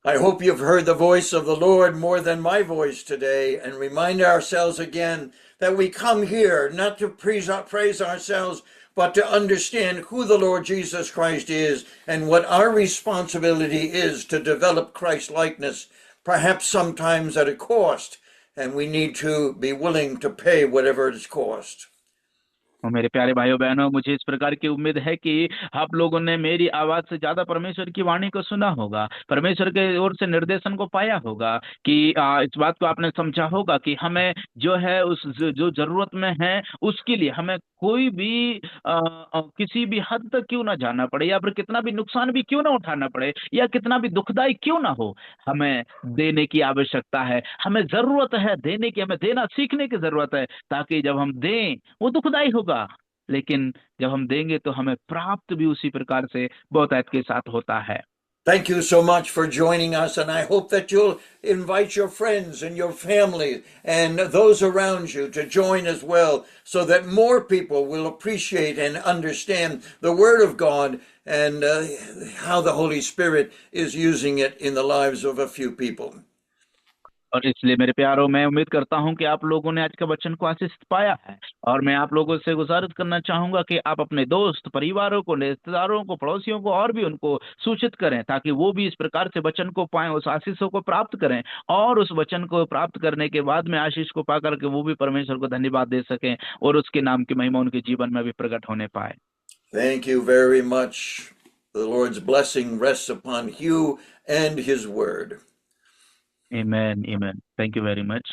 I hope you've heard the voice of the Lord more than my voice today, and remind ourselves again that we come here not to praise ourselves, but to understand who the Lord Jesus Christ is and what our responsibility is to develop Christ likeness, perhaps sometimes at a cost, and we need to be willing to pay whatever it costs. और मेरे प्यारे भाइयों बहनों, मुझे इस प्रकार की उम्मीद है कि आप लोगों ने मेरी आवाज से ज्यादा परमेश्वर की वाणी को सुना होगा, परमेश्वर के ओर से निर्देशन को पाया होगा, कि इस बात को आपने समझा होगा कि हमें जो है उस जो जरूरत में है उसके लिए हमें कोई भी किसी भी हद तक क्यों ना जाना पड़े, या फिर कितना भी नुकसान भी क्यों ना उठाना पड़े, या कितना भी दुखदाई क्यों ना हो, हमें देने की आवश्यकता है, हमें जरूरत है देने की, हमें देना सीखने की जरूरत है, ताकि जब हम दें वो दुखदाई होगा, लेकिन जब हम देंगे तो हमें प्राप्त भी उसी प्रकार से बहुतायत के साथ होता है। Thank you so much for joining us, and I hope that you'll invite your friends and your family and those around you to join as well, so that more people will appreciate and understand the Word of God and how the Holy Spirit is using it in the lives of a few people. और इसलिए मेरे प्यारों, मैं उम्मीद करता हूं कि आप लोगों ने आज के वचन को आशीष पाया है, और मैं आप लोगों से गुजारिश करना चाहूंगा कि आप अपने दोस्त, परिवारों को, रिश्तेदारों को, पड़ोसियों को और भी उनको सूचित करें, ताकि वो भी इस प्रकार से वचन को पाएं, उस आशीषों को प्राप्त करें, और उस वचन को प्राप्त करने के बाद में आशीष को पा करके वो भी परमेश्वर को धन्यवाद दे सकें, और उसके नाम की महिमा उनके जीवन में भी प्रकट होने पाए। Thank you very much. The Lord's blessing rests upon you and His Word. आमीन, आमीन। Thank you very much.